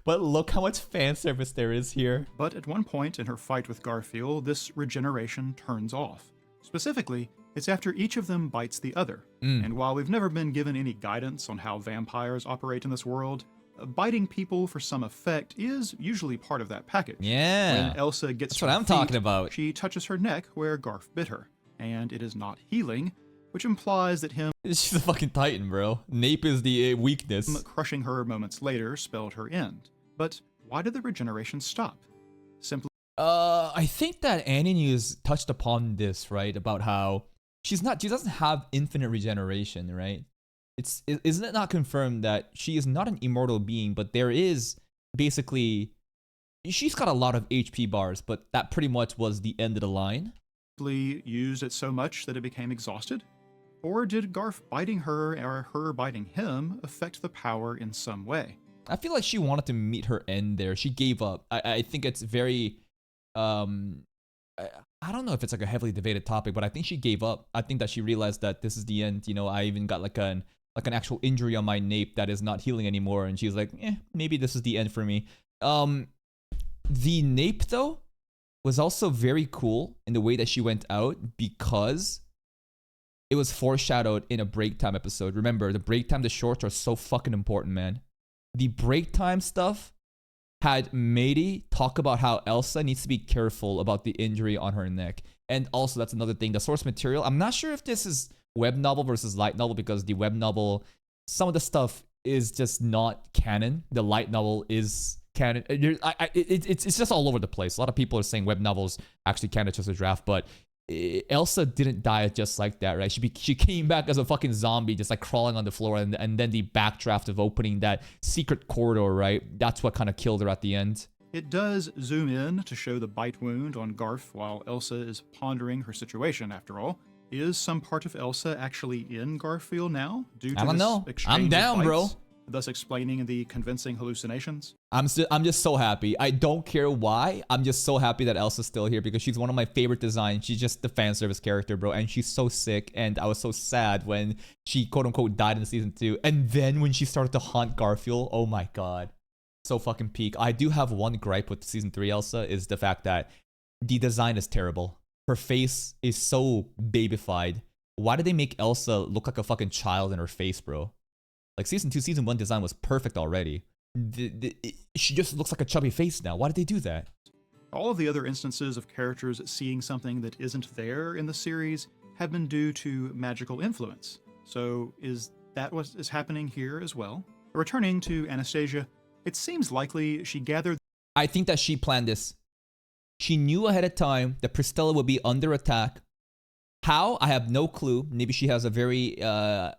But look how much fan service there is here. But at one point in her fight with Garfield, this regeneration turns off. Specifically, it's after each of them bites the other. And while we've never been given any guidance on how vampires operate in this world, biting people for some effect is usually part of that package. Yeah. When Elsa gets That's to what her I'm feet, talking about. she touches her neck where Garf bit her, and it is not healing, which implies that him She's a fucking titan, bro. Nape is the weakness. crushing her moments later spelled her end. But why did the regeneration stop? Simply I think that Annie News touched upon this, right? About how she doesn't have infinite regeneration, right? Isn't it not confirmed that she is not an immortal being, but there is basically, she's got a lot of HP bars, but that pretty much was the end of the line. used it so much that it became exhausted? Or did Garf biting her or her biting him affect the power in some way? I feel like she wanted to meet her end there. She gave up. I think it's very, I don't know if it's like a heavily debated topic, but I think she gave up. I think that she realized that this is the end. You know, I even got like an actual injury on my nape that is not healing anymore, and she's like, maybe this is the end for me. The nape though was also very cool in the way that she went out because it was foreshadowed in a break time episode. Remember, the break time, the shorts are so fucking important, man. The break time stuff had Mady talk about how Elsa needs to be careful about the injury on her neck. And also, that's another thing, the source material. I'm not sure if this is web novel versus light novel, because the web novel, some of the stuff is just not canon. The light novel is canon. It's just all over the place. A lot of people are saying web novels actually canon just a draft, but Elsa didn't die just like that, right? She came back as a fucking zombie, just like crawling on the floor, and then the backdraft of opening that secret corridor, right? That's what kind of killed her at the end. It does zoom in to show the bite wound on Garf while Elsa is pondering her situation, after all. Is some part of Elsa actually in Garfield now? Due to I don't this know. exchange I'm of down, bro. bites, thus explaining the convincing hallucinations? I'm just so happy. I don't care why. I'm just so happy that Elsa's still here because she's one of my favorite designs. She's just the fan service character, bro, and she's so sick. And I was so sad when she quote unquote died in season 2, and then when she started to haunt Garfield. Oh my god, so fucking peak. I do have one gripe with season 3 Elsa is the fact that the design is terrible. Her face is so babyfied. Why did they make Elsa look like a fucking child in her face, bro? Like season 2, season 1 design was perfect already. She just looks like a chubby face now. Why did they do that? All of the other instances of characters seeing something that isn't there in the series have been due to magical influence. So is that what is happening here as well? Returning to Anastasia, it seems likely she gathered I think that she planned this. She knew ahead of time that Pristella would be under attack. How? I have no clue. Maybe she has a very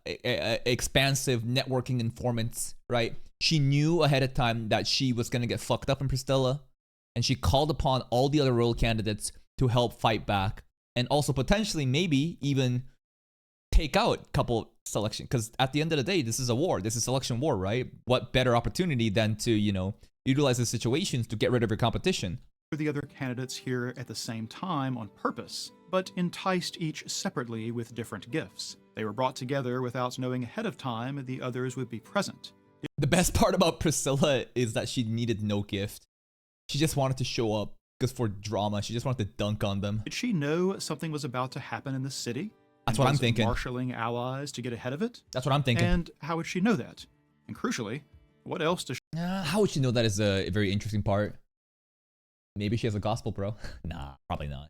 expansive networking informants, right? She knew ahead of time that she was going to get fucked up in Pristella, and she called upon all the other royal candidates to help fight back, and also potentially maybe even take out a couple selection, because at the end of the day, this is a war. This is selection war, right? What better opportunity than to, you know, utilize the situations to get rid of your competition? the other candidates here at the same time on purpose, but enticed each separately with different gifts. They were brought together without knowing ahead of time the others would be present. The best part about Priscilla is that she needed no gift. She just wanted to show up because for drama. She just wanted to dunk on them. Did she know something was about to happen in the city? That's what I'm Was thinking. Marshalling allies to get ahead of it? That's what I'm thinking. And how would she know that? And crucially, what else does How would she know that is a very interesting part? Maybe she has a gospel bro. Nah, probably not.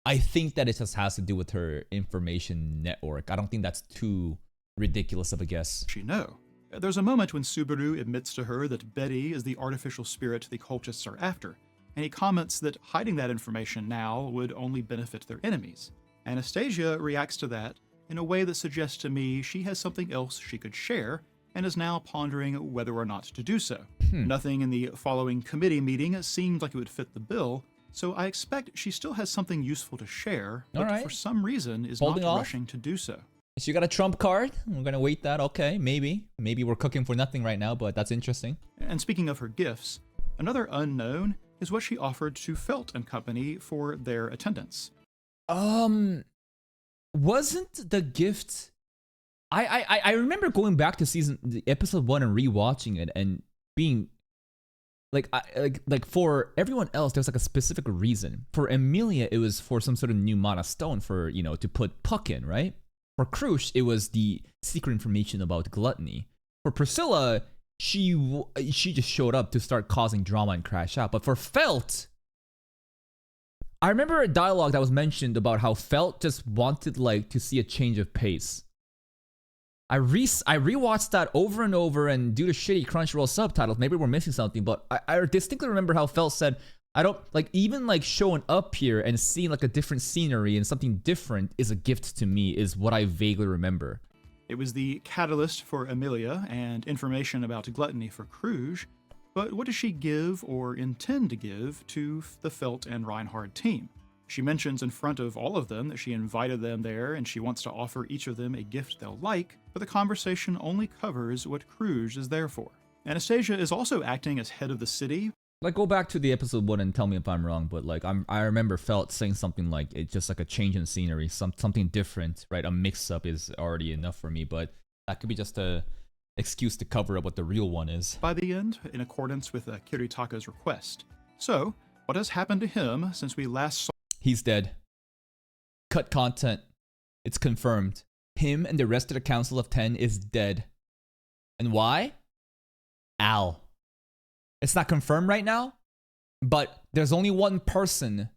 I think that it just has to do with her information network. I don't think that's too ridiculous of a guess. she know? There's a moment when Subaru admits to her that Betty is the artificial spirit the cultists are after, and he comments that hiding that information now would only benefit their enemies. Anastasia reacts to that in a way that suggests to me she has something else she could share, and is now pondering whether or not to do so. Nothing in the following committee meeting seemed like it would fit the bill, so I expect she still has something useful to share, but for some reason is Holding not off? rushing to do so. So you got a trump card? We're gonna wait that. Okay, maybe we're cooking for nothing right now, but that's interesting. And speaking of her gifts, another unknown is what she offered to Felt and Company for their attendance. Wasn't the gift? I remember going back to episode 1 and rewatching it and being like for everyone else there's like a specific reason. For Emilia, it was for some sort of new mana stone for to put Puck in, right? For Krush, it was the secret information about gluttony. For Priscilla, she just showed up to start causing drama and crash out. But for Felt, I remember a dialogue that was mentioned about how Felt just wanted to see a change of pace. I rewatched that over and over, and due to shitty Crunchyroll subtitles, maybe we're missing something, but I distinctly remember how Felt said, I don't even showing up here and seeing a different scenery and something different is a gift to me, is what I vaguely remember. It was the catalyst for Emilia and information about gluttony for Kruj, but what does she give or intend to give to the Felt and Reinhard team? She mentions in front of all of them that she invited them there and she wants to offer each of them a gift they'll like, but the conversation only covers what Kruj is there for. Anastasia is also acting as head of the city. Go back to the episode 1 and tell me if I'm wrong, but I remember Felt saying something like it's just a change in scenery, something different, right? A mix-up is already enough for me, but that could be just a excuse to cover up what the real one is. By the end, in accordance with Kiritaka's request. So, what has happened to him since we last saw? He's dead. Cut content. It's confirmed. Him and the rest of the Council of 10 is dead. And why? Al. It's not confirmed right now, but there's only one person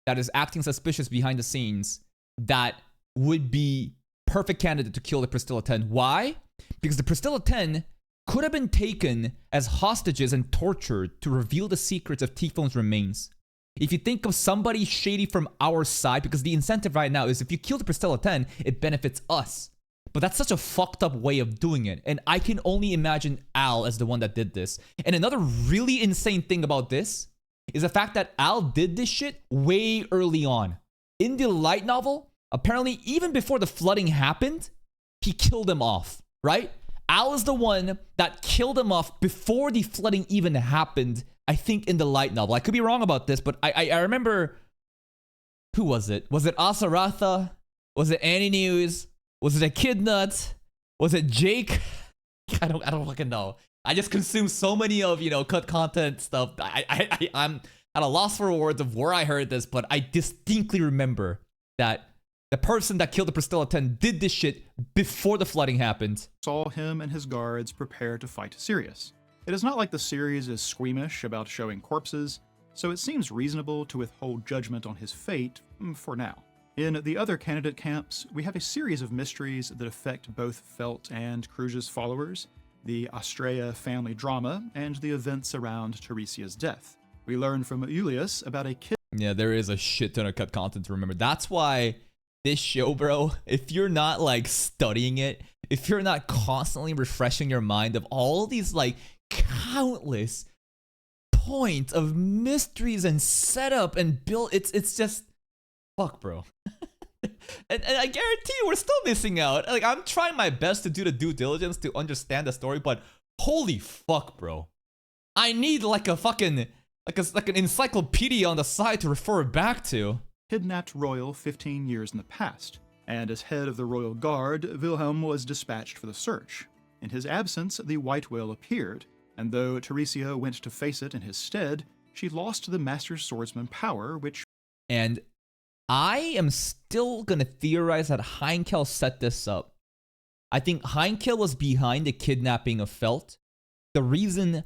that is acting suspicious behind the scenes that would be perfect candidate to kill the Pristilla 10. Why? Because the Pristilla 10 could have been taken as hostages and tortured to reveal the secrets of Tifon's remains. If you think of somebody shady from our side, because the incentive right now is if you kill the Pristilla 10, it benefits us. But that's such a fucked up way of doing it. And I can only imagine Al as the one that did this. And another really insane thing about this is the fact that Al did this shit way early on. In the light novel, apparently even before the flooding happened, he killed them off, right? Al is the one that killed them off before the flooding even happened, I think, in the light novel. I could be wrong about this, but I remember... Who was it? Was it Asaratha? Was it Annie News? Was it Echidna? Was it Jake? I don't fucking know. I just consume so many of, cut content stuff. I'm at a loss for words of where I heard this, but I distinctly remember that the person that killed the Pristilla 10 did this shit before the flooding happened. Saw him and his guards prepare to fight Sirius. It is not like the series is squeamish about showing corpses, so it seems reasonable to withhold judgment on his fate for now. In the other candidate camps, we have a series of mysteries that affect both Felt and Kruj's followers, the Astrea family drama, and the events around Teresia's death. We learn from Julius about a kid. Yeah, there is a shit ton of cut content to remember. That's why this show, bro, if you're not studying it, if you're not constantly refreshing your mind of all these countless points of mysteries and setup and build, it's just fuck, bro. and I guarantee you we're still missing out. I'm trying my best to do the due diligence to understand the story, but holy fuck, bro. I need a fucking an encyclopedia on the side to refer back to. Kidnapped Royal 15 years in the past, and as head of the Royal Guard, Wilhelm was dispatched for the search. In his absence, the White Whale appeared, and though Teresia went to face it in his stead, she lost the Master Swordsman power, which... And I am still gonna theorize that Heinkel set this up. I think Heinkel was behind the kidnapping of Felt. The reason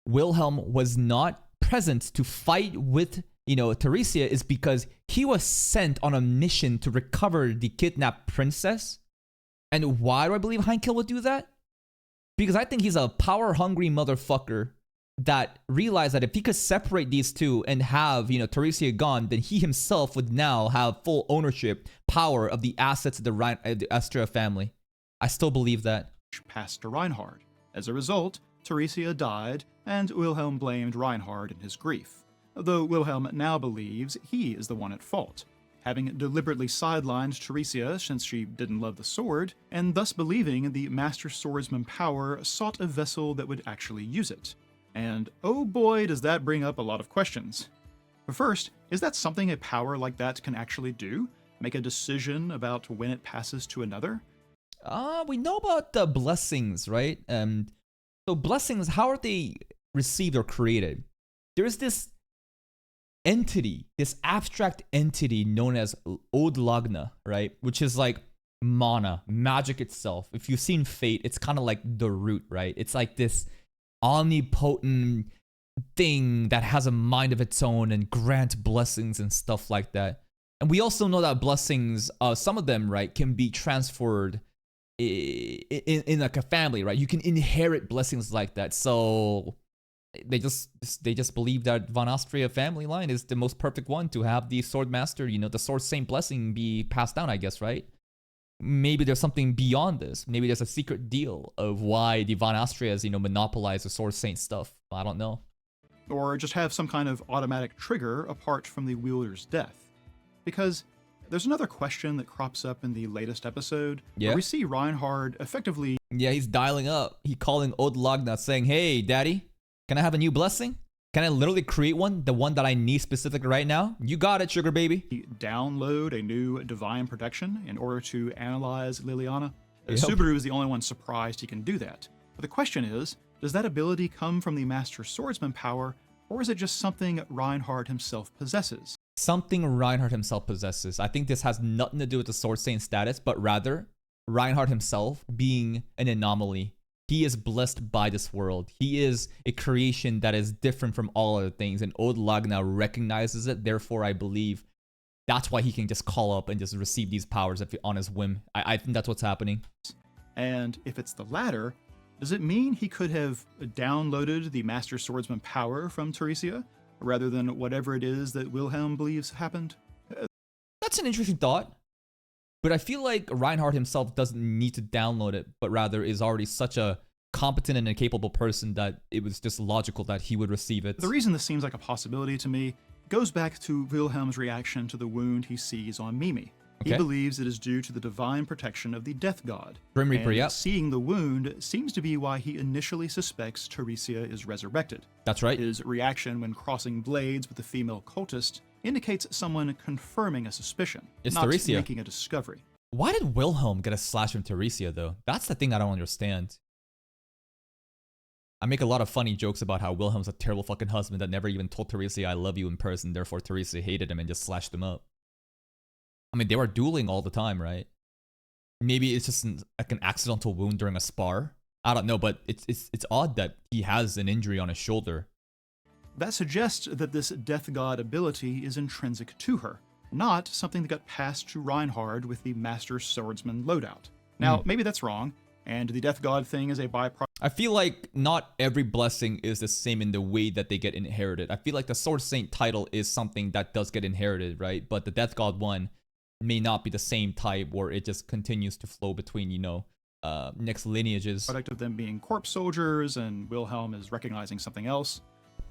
Wilhelm was not present to fight with, Teresia is because he was sent on a mission to recover the kidnapped princess. And why do I believe Heinkel would do that? because I think he's a power-hungry motherfucker that realized that if he could separate these two and have, you know, Teresia gone, then he himself would now have full ownership, power of the assets of the Austria family. I still believe that. Passed to Reinhard. As a result, Teresia died, and Wilhelm blamed Reinhard in his grief, though Wilhelm now believes he is the one at fault, having deliberately sidelined Teresia since she didn't love the sword, and thus believing the Master Swordsman power sought a vessel that would actually use it. And oh boy, does that bring up a lot of questions. But first, is that something a power like that can actually do? Make a decision about when it passes to another? We know about the blessings, right? So blessings, how are they received or created? There's this entity, this abstract entity known as Odlagna, right? Which is like mana, magic itself. If you've seen Fate, it's kind of like the root, right? It's like this omnipotent thing that has a mind of its own and grant blessings and stuff like that. And we also know that blessings, some of them, right, can be transferred in like a family, right? You can inherit blessings like that. So they just believe that Von Austria family line is the most perfect one to have the sword master, you know, the sword saint blessing be passed down, I guess, right? Maybe there's something beyond this. Maybe there's a secret deal of why the Von Austrias, you know, monopolize the sword saint stuff. I don't know. Or just have some kind of automatic trigger apart from the wielder's death. Because there's another question that crops up in the latest episode, where we see Reinhard effectively... Yeah, he's dialing up. He calling Odlagna saying, hey, daddy, can I have a new blessing? Can I literally create one? The one that I need specifically right now? You got it, sugar baby. Download a new divine protection in order to analyze Liliana. Yep. Subaru is the only one surprised he can do that. But the question is, does that ability come from the Master Swordsman power, or is it just something Reinhard himself possesses? Something Reinhard himself possesses. I think this has nothing to do with the Sword Saint status, but rather Reinhard himself being an anomaly. He is blessed by this world. He is a creation that is different from all other things, and Odlagna recognizes it. Therefore, I believe that's why he can just call up and just receive these powers on his whim. I think that's what's happening. And if it's the latter, does it mean he could have downloaded the Master Swordsman power from Teresia, rather than whatever it is that Wilhelm believes happened? That's an interesting thought. But I feel like Reinhard himself doesn't need to download it, but rather is already such a competent and a capable person that it was just logical that he would receive it. The reason this seems like a possibility to me goes back to Wilhelm's reaction to the wound he sees on Mimi. Okay. He believes it is due to the divine protection of the Death God. Grim Reaper, and yeah. seeing the wound seems to be why he initially suspects Teresia is resurrected. That's right. His reaction when crossing blades with the female cultist indicates someone confirming a suspicion, It's not Teresia. making a discovery. Why did Wilhelm get a slash from Teresia, though? That's the thing I don't understand. I make a lot of funny jokes about how Wilhelm's a terrible fucking husband that never even told Teresia I love you in person, therefore Teresia hated him and just slashed him up. I mean, they were dueling all the time, right? Maybe it's just like an accidental wound during a spar. I don't know, but it's odd that he has an injury on his shoulder. That suggests that this Death God ability is intrinsic to her, not something that got passed to Reinhard with the Master Swordsman loadout. Now, maybe that's wrong, and the Death God thing is a byproduct. I feel like not every blessing is the same in the way that they get inherited. I feel like the Sword Saint title is something that does get inherited, right? But the Death God one may not be the same type where it just continues to flow between, you know, next lineages. Product of them being corpse soldiers, and Wilhelm is recognizing something else.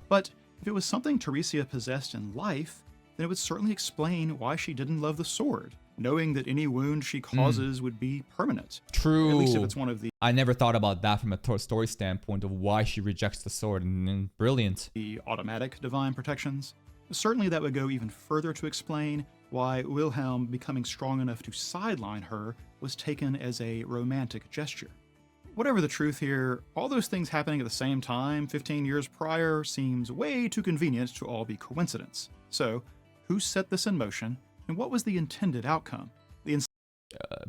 But if it was something Teresia possessed in life, then it would certainly explain why she didn't love the sword, knowing that any wound she causes would be permanent. True. At least if it's one of I never thought about that from a story standpoint of why she rejects the sword, and brilliant. the automatic divine protections. Certainly that would go even further to explain why Wilhelm becoming strong enough to sideline her was taken as a romantic gesture. Whatever the truth here, all those things happening at the same time 15 years prior seems way too convenient to all be coincidence. So, who set this in motion, and what was the intended outcome?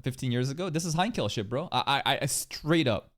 15 years ago, this is Heinkel shit, bro. I straight up,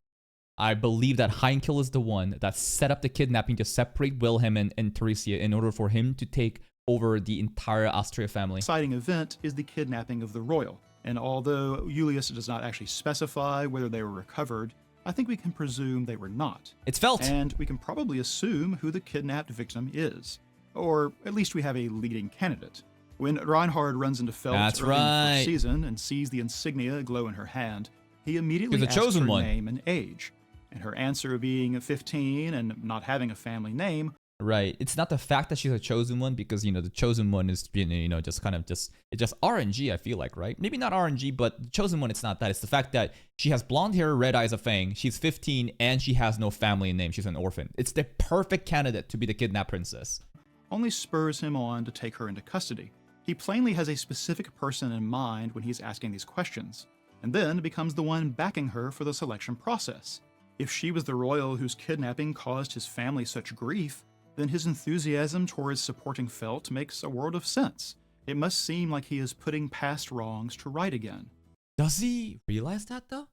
I believe that Heinkel is the one that set up the kidnapping to separate Wilhelm and Teresia in order for him to take over the entire Austria family. Exciting event is the kidnapping of the royal, and although Julius does not actually specify whether they were recovered, I think we can presume they were not. It's Felt. And we can probably assume who the kidnapped victim is. Or at least we have a leading candidate. When Reinhard runs into Felt That's early in the right. first season and sees the insignia glow in her hand, he immediately She's the asks chosen her one. name and age. And her answer being 15 and not having a family name. Right. It's not the fact that she's a chosen one, because, you know, the chosen one is, you know, just kind of it's just RNG, I feel like, right? Maybe not RNG, but the chosen one, it's not that. It's the fact that she has blonde hair, red eyes, a fang, she's 15, and she has no family name. She's an orphan. It's the perfect candidate to be the kidnapped princess. Only spurs him on to take her into custody. He plainly has a specific person in mind when he's asking these questions, and then becomes the one backing her for the selection process. If she was the royal whose kidnapping caused his family such grief, then his enthusiasm towards supporting Felt makes a world of sense. It must seem like he is putting past wrongs to right again. Does he realize that, though?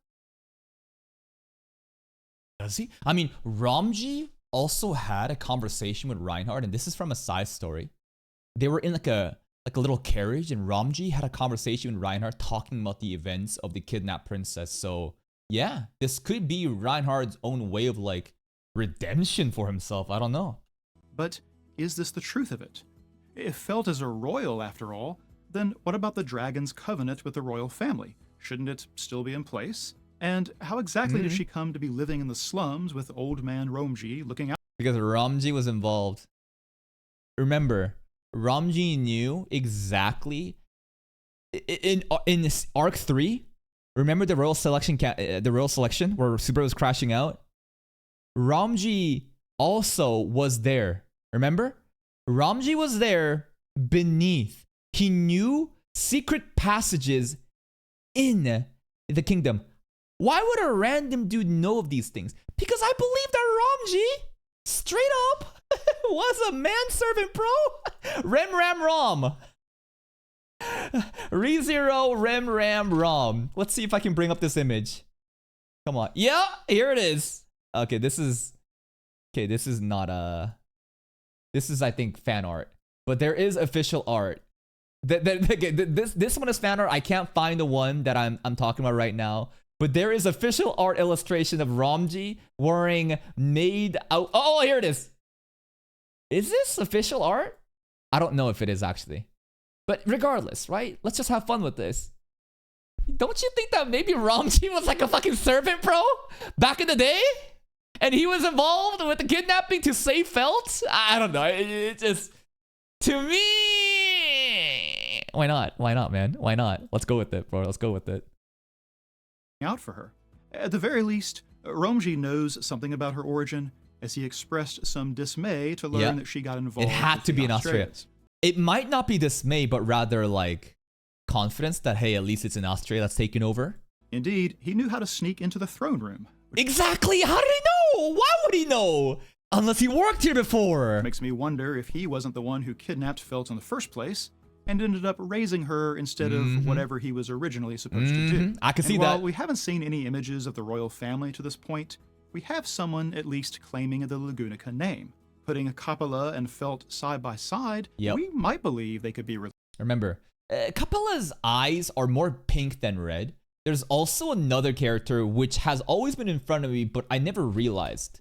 Does he? I mean, Ramji also had a conversation with Reinhard, and this is from a side story. They were in like a little carriage, and Ramji had a conversation with Reinhard talking about the events of the kidnapped princess. So yeah, this could be Reinhard's own way of like redemption for himself. I don't know. But is this the truth of it? If Felt is a royal after all, then what about the dragon's covenant with the royal family? Shouldn't it still be in place? And how exactly did she come to be living in the slums with old man Romji looking out? Because Ramji was involved. Remember, Ramji knew exactly in this arc 3. Remember the royal selection where Subaru was crashing out? Ramji also was there. Remember? Ramji was there beneath. He knew secret passages in the kingdom. Why would a random dude know of these things? Because I believe that Ramji, straight up, was a manservant, bro. Rem Ram Rom. ReZero Rem Ram Rom. Let's see if I can bring up this image. Come on. Yeah, here it is. Okay, this is not this is, I think, fan art, but there is official art. This one is fan art. I can't find the one that I'm talking about right now, but there is official art illustration of Ramji wearing made out. Oh, here it is. Is this official art? I don't know if it is actually, but regardless, right? Let's just have fun with this. Don't you think that maybe Ramji was like a fucking servant, bro, back in the day? And he was involved with the kidnapping to save Felt? I don't know. It just, to me, why not? Why not, man? Why not? Let's go with it, bro. Let's go with it. Out for her. At the very least, Romji knows something about her origin, as he expressed some dismay to learn that she got involved. It had with to the be in Austria. Australians. It might not be dismay, but rather like confidence that, hey, at least it's in Austria that's taken over. Indeed, he knew how to sneak into the throne room. Exactly. How did he know? Why would he know? Unless he worked here before. Makes me wonder if he wasn't the one who kidnapped Felt in the first place and ended up raising her instead of whatever he was originally supposed to do. I can see while that. We haven't seen any images of the royal family to this point, we have someone at least claiming the Lagunica name. Putting Coppola and Felt side by side, we might believe they could be related. Remember, Capella's eyes are more pink than red. There's also another character which has always been in front of me, but I never realized.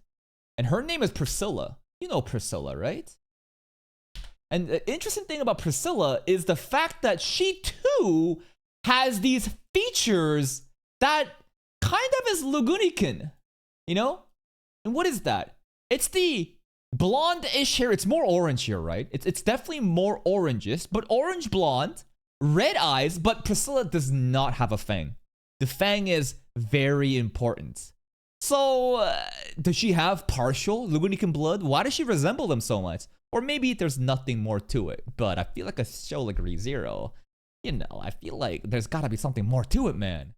And her name is Priscilla. You know Priscilla, right? And the interesting thing about Priscilla is the fact that she too has these features that kind of is Lagunican, you know? And what is that? It's the blonde-ish hair. It's more orange here, right? It's definitely more orangish, but orange blonde, red eyes, but Priscilla does not have a fang. The fang is very important. So, does she have partial Lagunican blood? Why does she resemble them so much? Or maybe there's nothing more to it. But I feel like a show like ReZero, you know, I feel like there's gotta be something more to it, man.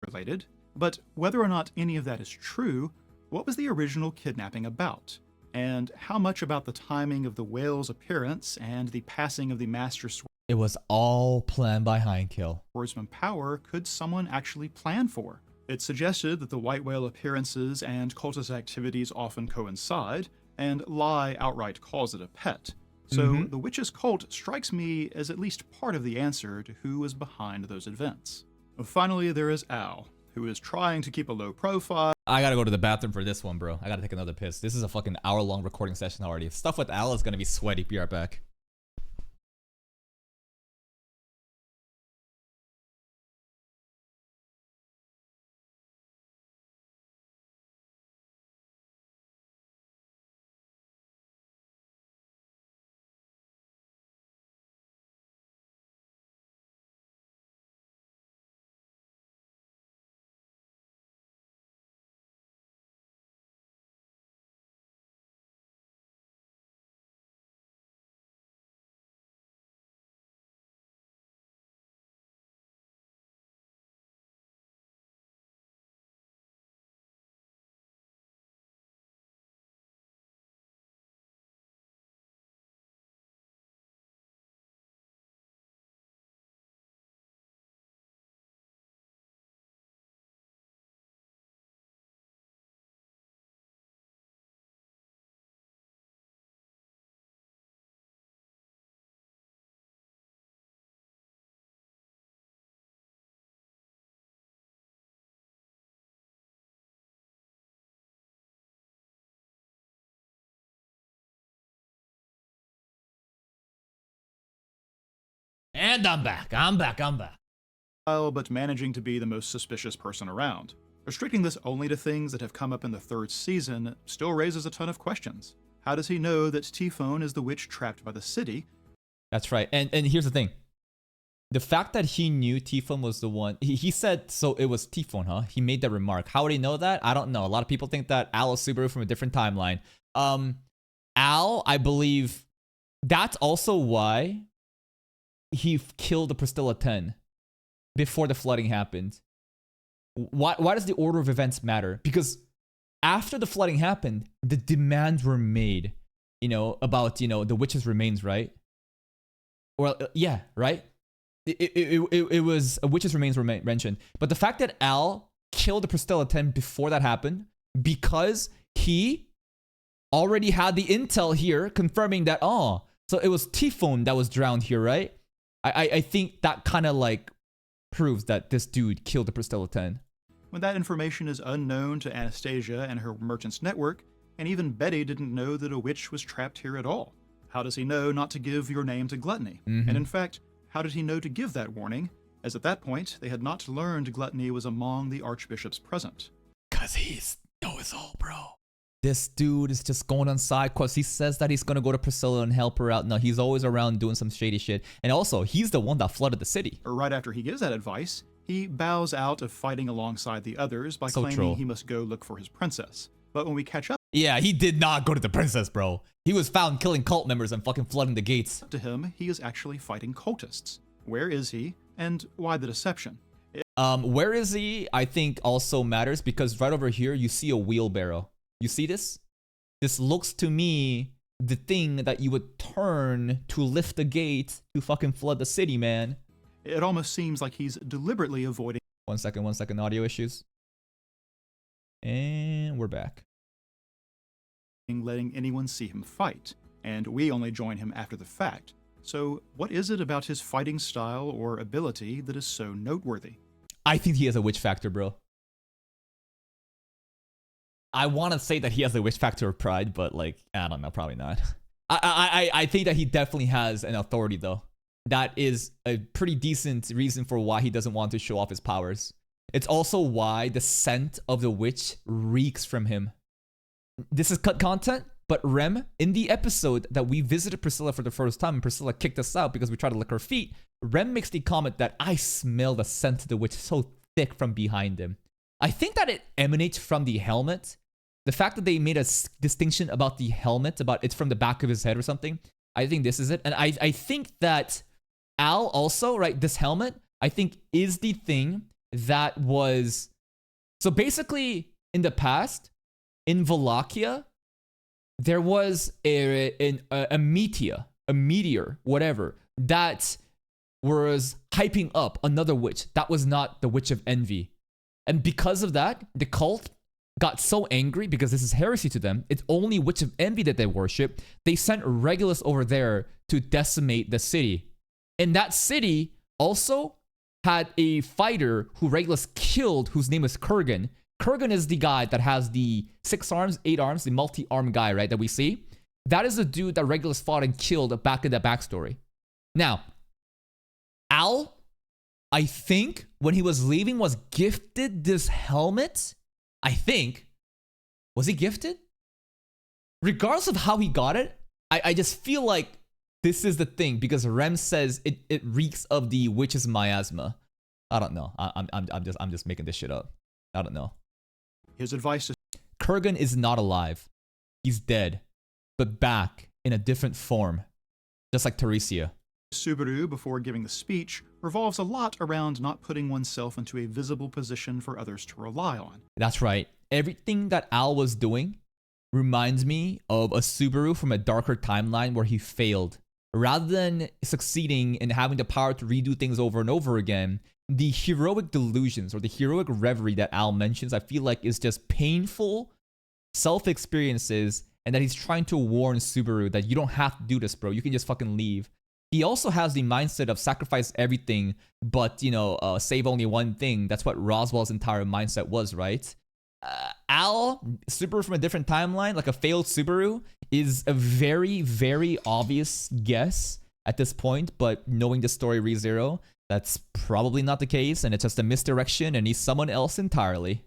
Related. But whether or not any of that is true, what was the original kidnapping about? And how much about the timing of the whale's appearance and the passing of the Master It was all planned by Heinkill. Swordsman power could someone actually plan for? It suggested that the white whale appearances and cultist activities often coincide, and Lai outright calls it a pet. So the witch's cult strikes me as at least part of the answer to who was behind those events. Finally, there is Al. who is trying to keep a low profile. I gotta go to the bathroom for this one, bro. I gotta take another piss. This is a fucking hour-long recording session already. Stuff with Al is gonna be sweaty. Be right back. And I'm back. I'm back. But managing to be the most suspicious person around. Restricting this only to things that have come up in the 3rd season still raises a ton of questions. How does he know that Typhon is the witch trapped by the city? That's right. And here's the thing. The fact that he knew Typhon was the one, he said, so it was Typhon, huh? He made that remark. How would he know that? I don't know. A lot of people think that Al is Subaru from a different timeline. Al, I believe, that's also why he killed the Pristilla 10 before the flooding happened. Why does the order of events matter? Because after the flooding happened, the demands were made, about, the witch's remains, right? Well, yeah, right? It was a witch's remains were mentioned. But the fact that Al killed the Pristilla 10 before that happened, because he already had the intel here confirming that, so it was Typhon that was drowned here, right? I think that kind of proves that this dude killed the Pristilla 10. When that information is unknown to Anastasia and her merchants network, and even Betty didn't know that a witch was trapped here at all. How does he know not to give your name to Gluttony? And in fact, how did he know to give that warning, as at that point they had not learned Gluttony was among the archbishops present? 'Cause he knows all, bro. This dude is just going on side quests. He says that he's gonna go to Priscilla and help her out. No, he's always around doing some shady shit. And also, he's the one that flooded the city. Right after he gives that advice, he bows out of fighting alongside the others by claiming he must go look for his princess. But when we catch up, yeah, he did not go to the princess, bro. He was found killing cult members and fucking flooding the gates. To him, he is actually fighting cultists. Where is he, and why the deception? Where is he, I think also matters, because right over here, you see a wheelbarrow. You see this? This looks to me the thing that you would turn to lift the gate to fucking flood the city, man. It almost seems like he's deliberately avoiding. One second, audio issues. And we're back. Letting anyone see him fight, and we only join him after the fact. So what is it about his fighting style or ability that is so noteworthy? I think he has a witch factor, bro. I want to say that he has the witch factor of pride, but I don't know, probably not. I think that he definitely has an authority, though. That is a pretty decent reason for why he doesn't want to show off his powers. It's also why the scent of the witch reeks from him. This is cut content, but Rem, in the episode that we visited Priscilla for the first time and Priscilla kicked us out because we tried to lick her feet, Rem makes the comment that I smell the scent of the witch so thick from behind him. I think that it emanates from the helmet. The fact that they made a distinction about the helmet, about it's from the back of his head or something, I think this is it. And I think that Al also, right, this helmet, I think is the thing that was... So basically, in the past, in Wallachia, there was a meteor, whatever, that was hyping up another witch. That was not the Witch of Envy. And because of that, the cult got so angry because this is heresy to them. It's only Witch of Envy that they worship. They sent Regulus over there to decimate the city. In that city, also, had a fighter who Regulus killed, whose name is Kurgan. Kurgan is the guy that has the 6 arms, 8 arms, the multi-arm guy, right, that we see. That is the dude that Regulus fought and killed back in that backstory. Now, Al, I think, when he was leaving, was gifted this helmet. I think. Was he gifted? Regardless of how he got it, I just feel like this is the thing, because Rem says it reeks of the witch's miasma. I don't know. I'm just making this shit up. I don't know. His advice to Kurgan is not alive. He's dead, but back in a different form, just like Teresia. Subaru before giving the speech revolves a lot around not putting oneself into a visible position for others to rely on. That's right. Everything that Al was doing reminds me of a Subaru from a darker timeline where he failed. Rather than succeeding and having the power to redo things over and over again, the heroic delusions or the heroic reverie that Al mentions, I feel like is just painful self-experiences, and that he's trying to warn Subaru that you don't have to do this, bro. You can just fucking leave. He also has the mindset of sacrifice everything, but, you know, save only one thing. That's what Roswell's entire mindset was, right? Al, Subaru from a different timeline, like a failed Subaru, is a very, very obvious guess at this point, but knowing the story ReZero, that's probably not the case, and it's just a misdirection, and he's someone else entirely.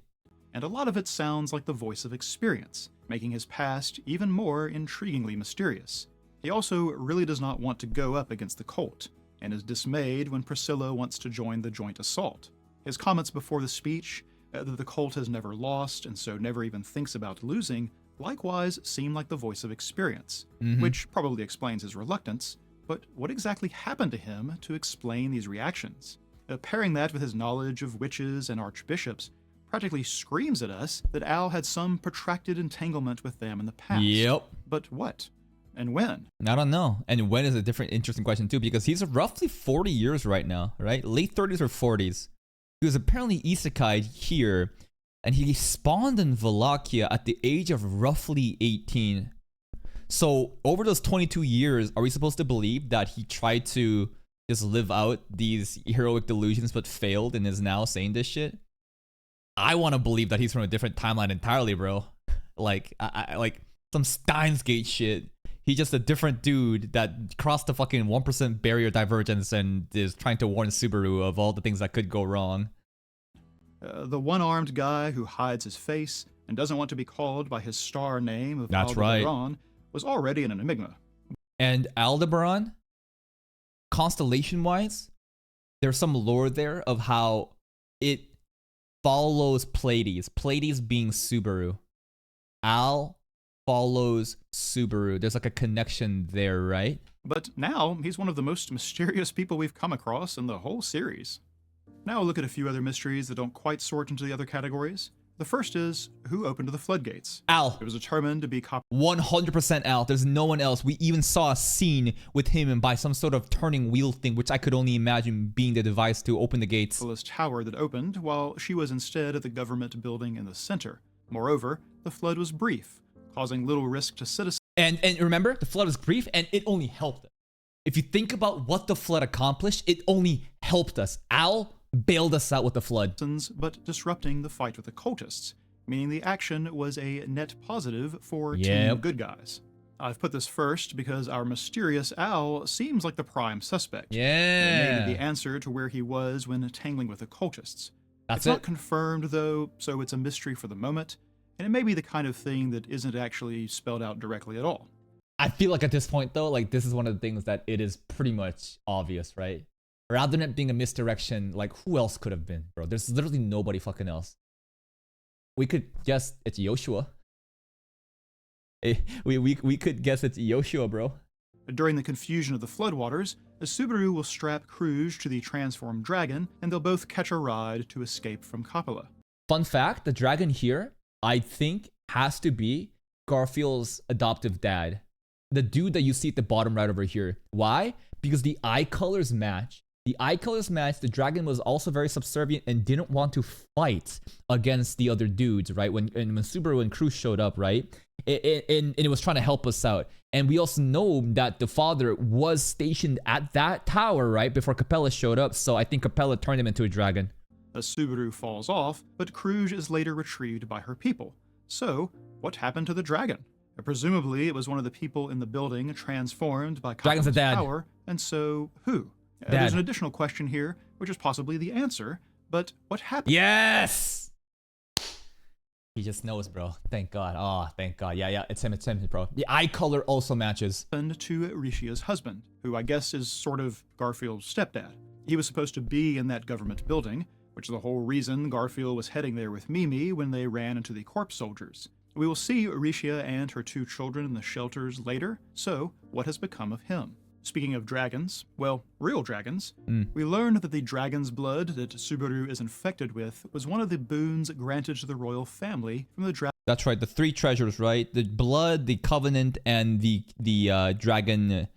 And a lot of it sounds like the voice of experience, making his past even more intriguingly mysterious. He also really does not want to go up against the cult, and is dismayed when Priscilla wants to join the joint assault. His comments before the speech, that the cult has never lost and so never even thinks about losing, likewise seem like the voice of experience, which probably explains his reluctance. But what exactly happened to him to explain these reactions? Pairing that with his knowledge of witches and archbishops practically screams at us that Al had some protracted entanglement with them in the past. Yep. But what? And when? I don't know. And when is a different interesting question too, because he's roughly 40 years right now, right? Late 30s or 40s. He was apparently isekai'd here, and he spawned in Wallachia at the age of roughly 18. So over those 22 years, are we supposed to believe that he tried to just live out these heroic delusions but failed and is now saying this shit? I want to believe that he's from a different timeline entirely, bro. Like, like some Steins Gate shit. He's just a different dude that crossed the fucking 1% barrier divergence and is trying to warn Subaru of all the things that could go wrong. The one-armed guy who hides his face and doesn't want to be called by his star name of That's right. Aldebaran was already an enigma. And Aldebaran, constellation-wise, there's some lore there of how it follows Pleiades. Pleiades being Subaru. Al follows Subaru. There's like a connection there, right? But now, he's one of the most mysterious people we've come across in the whole series. Now we'll look at a few other mysteries that don't quite sort into the other categories. The first is, who opened the floodgates? Al. It was determined to be 100% Al. There's no one else. We even saw a scene with him and by some sort of turning wheel thing, which I could only imagine being the device to open the gates. Capitalist tower that opened, while she was instead at the government building in the center. Moreover, the flood was brief, causing little risk to citizens. And remember, the flood was brief and it only helped us. If you think about what the flood accomplished, it only helped us. Al bailed us out with the flood. But disrupting the fight with the cultists, meaning the action was a net positive for Team Good Guys. I've put this first because our mysterious Al seems like the prime suspect. Yeah. And maybe the answer to where he was when tangling with the cultists. It's not confirmed though, so it's a mystery for the moment, and it may be the kind of thing that isn't actually spelled out directly at all. I feel like at this point though, like this is one of the things that it is pretty much obvious, right? Rather than it being a misdirection, like who else could have been, bro? There's literally nobody fucking else. We could guess it's Yoshua. We could guess it's Yoshua, bro. During the confusion of the floodwaters, a Subaru will strap Kruge to the transformed dragon, and they'll both catch a ride to escape from Coppola. Fun fact, the dragon here, I think, has to be Garfield's adoptive dad. The dude that you see at the bottom right over here. Why? Because the eye colors match. The eye colors match. The dragon was also very subservient and didn't want to fight against the other dudes, right? When Subaru and Cruz showed up, right? And it was trying to help us out. And we also know that the father was stationed at that tower, right? Before Capella showed up. So I think Capella turned him into a dragon. Subaru falls off, but Cruz is later retrieved by her people. So, what happened to the dragon? Presumably, it was one of the people in the building transformed by Dragon's a dad. power, and so who? Dad. There's an additional question here, which is possibly the answer, but what happened? Yes! He just knows, bro. Thank God. Oh, thank God. Yeah, it's him, bro. The eye color also matches. Happened to Rishia's husband, who I guess is sort of Garfield's stepdad. He was supposed to be in that government building, which is the whole reason Garfield was heading there with Mimi when they ran into the corpse soldiers. We will see Rishia and her 2 children in the shelters later, so what has become of him? Speaking of dragons, well, real dragons, we learned that the dragon's blood that Subaru is infected with was one of the boons granted to the royal family from the dragon. That's right, the 3 treasures, right? The blood, the covenant, and the dragon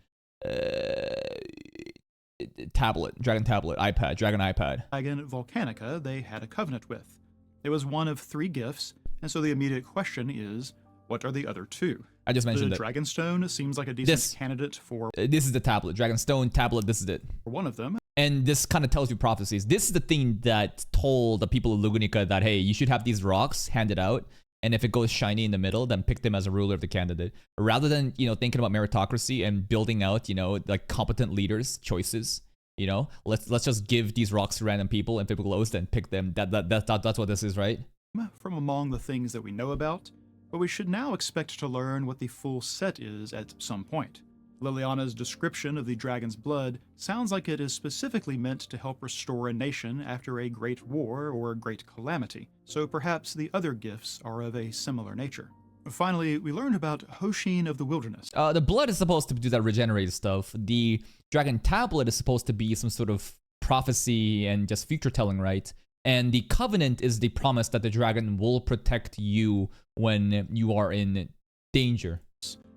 tablet, dragon iPad. Dragon Volcanica they had a covenant with. It was one of 3 gifts, and so the immediate question is, what are the other 2? I just mentioned the it. Dragonstone seems like a decent candidate for this is the tablet. Dragonstone tablet, this is it. one of them. And this kind of tells you prophecies. This is the thing that told the people of Lugunica that, hey, you should have these rocks handed out. And if it goes shiny in the middle, then pick them as a ruler of the candidate. Rather than, thinking about meritocracy and building out, like competent leaders' choices. Let's just give these rocks to random people, and if it glows, then pick them. That's what this is, right? From among the things that we know about, but we should now expect to learn what the full set is at some point. Liliana's description of the dragon's blood sounds like it is specifically meant to help restore a nation after a great war or a great calamity, so perhaps the other gifts are of a similar nature. Finally, we learned about Hoshin of the Wilderness. The blood is supposed to do that regenerated stuff. The dragon tablet is supposed to be some sort of prophecy and just future telling, right? And the covenant is the promise that the dragon will protect you when you are in danger.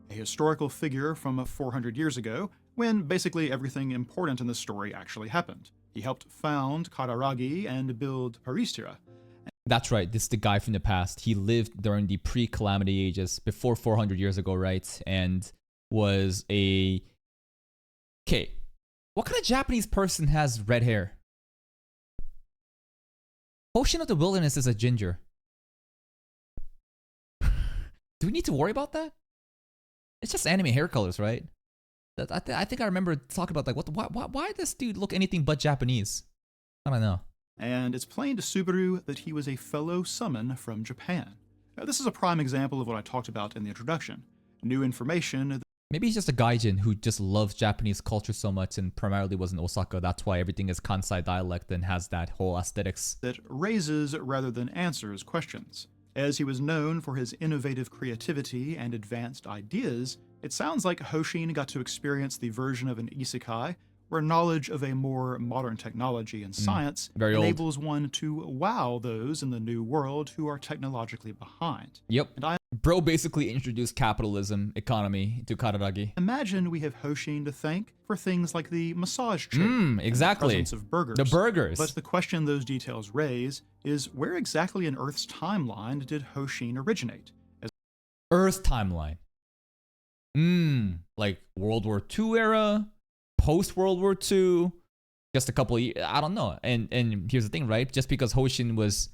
A historical figure from 400 years ago, when basically everything important in the story actually happened. He helped found Kararagi and build Paristira. That's right, this is the guy from the past. He lived during the pre-calamity ages, before 400 years ago, right? And was a... Okay, what kind of Japanese person has red hair? Hoshin of the Wilderness is a ginger. Do we need to worry about that? It's just anime hair colors, right? I think I remember talking about, like, why does this dude look anything but Japanese? I don't know. And it's plain to Subaru that he was a fellow summon from Japan. This is a prime example of what I talked about in the introduction. New information. Maybe he's just a gaijin who just loves Japanese culture so much and primarily was in Osaka. That's why everything is Kansai dialect and has that whole aesthetics. That raises rather than answers questions. As he was known for his innovative creativity and advanced ideas, it sounds like Hoshin got to experience the version of an isekai where knowledge of a more modern technology and science enables one to wow those in the new world who are technologically behind. Yep. And Bro basically introduced capitalism economy to Kararagi. Imagine we have Hoshin to thank for things like the massage chair, exactly. And the presence of burgers. The burgers. But the question those details raise is where exactly in Earth's timeline did Hoshin originate? Earth timeline. Like World War II era, post World War II, just a couple of years, I don't know. And here's the thing, right? Just because Hoshin was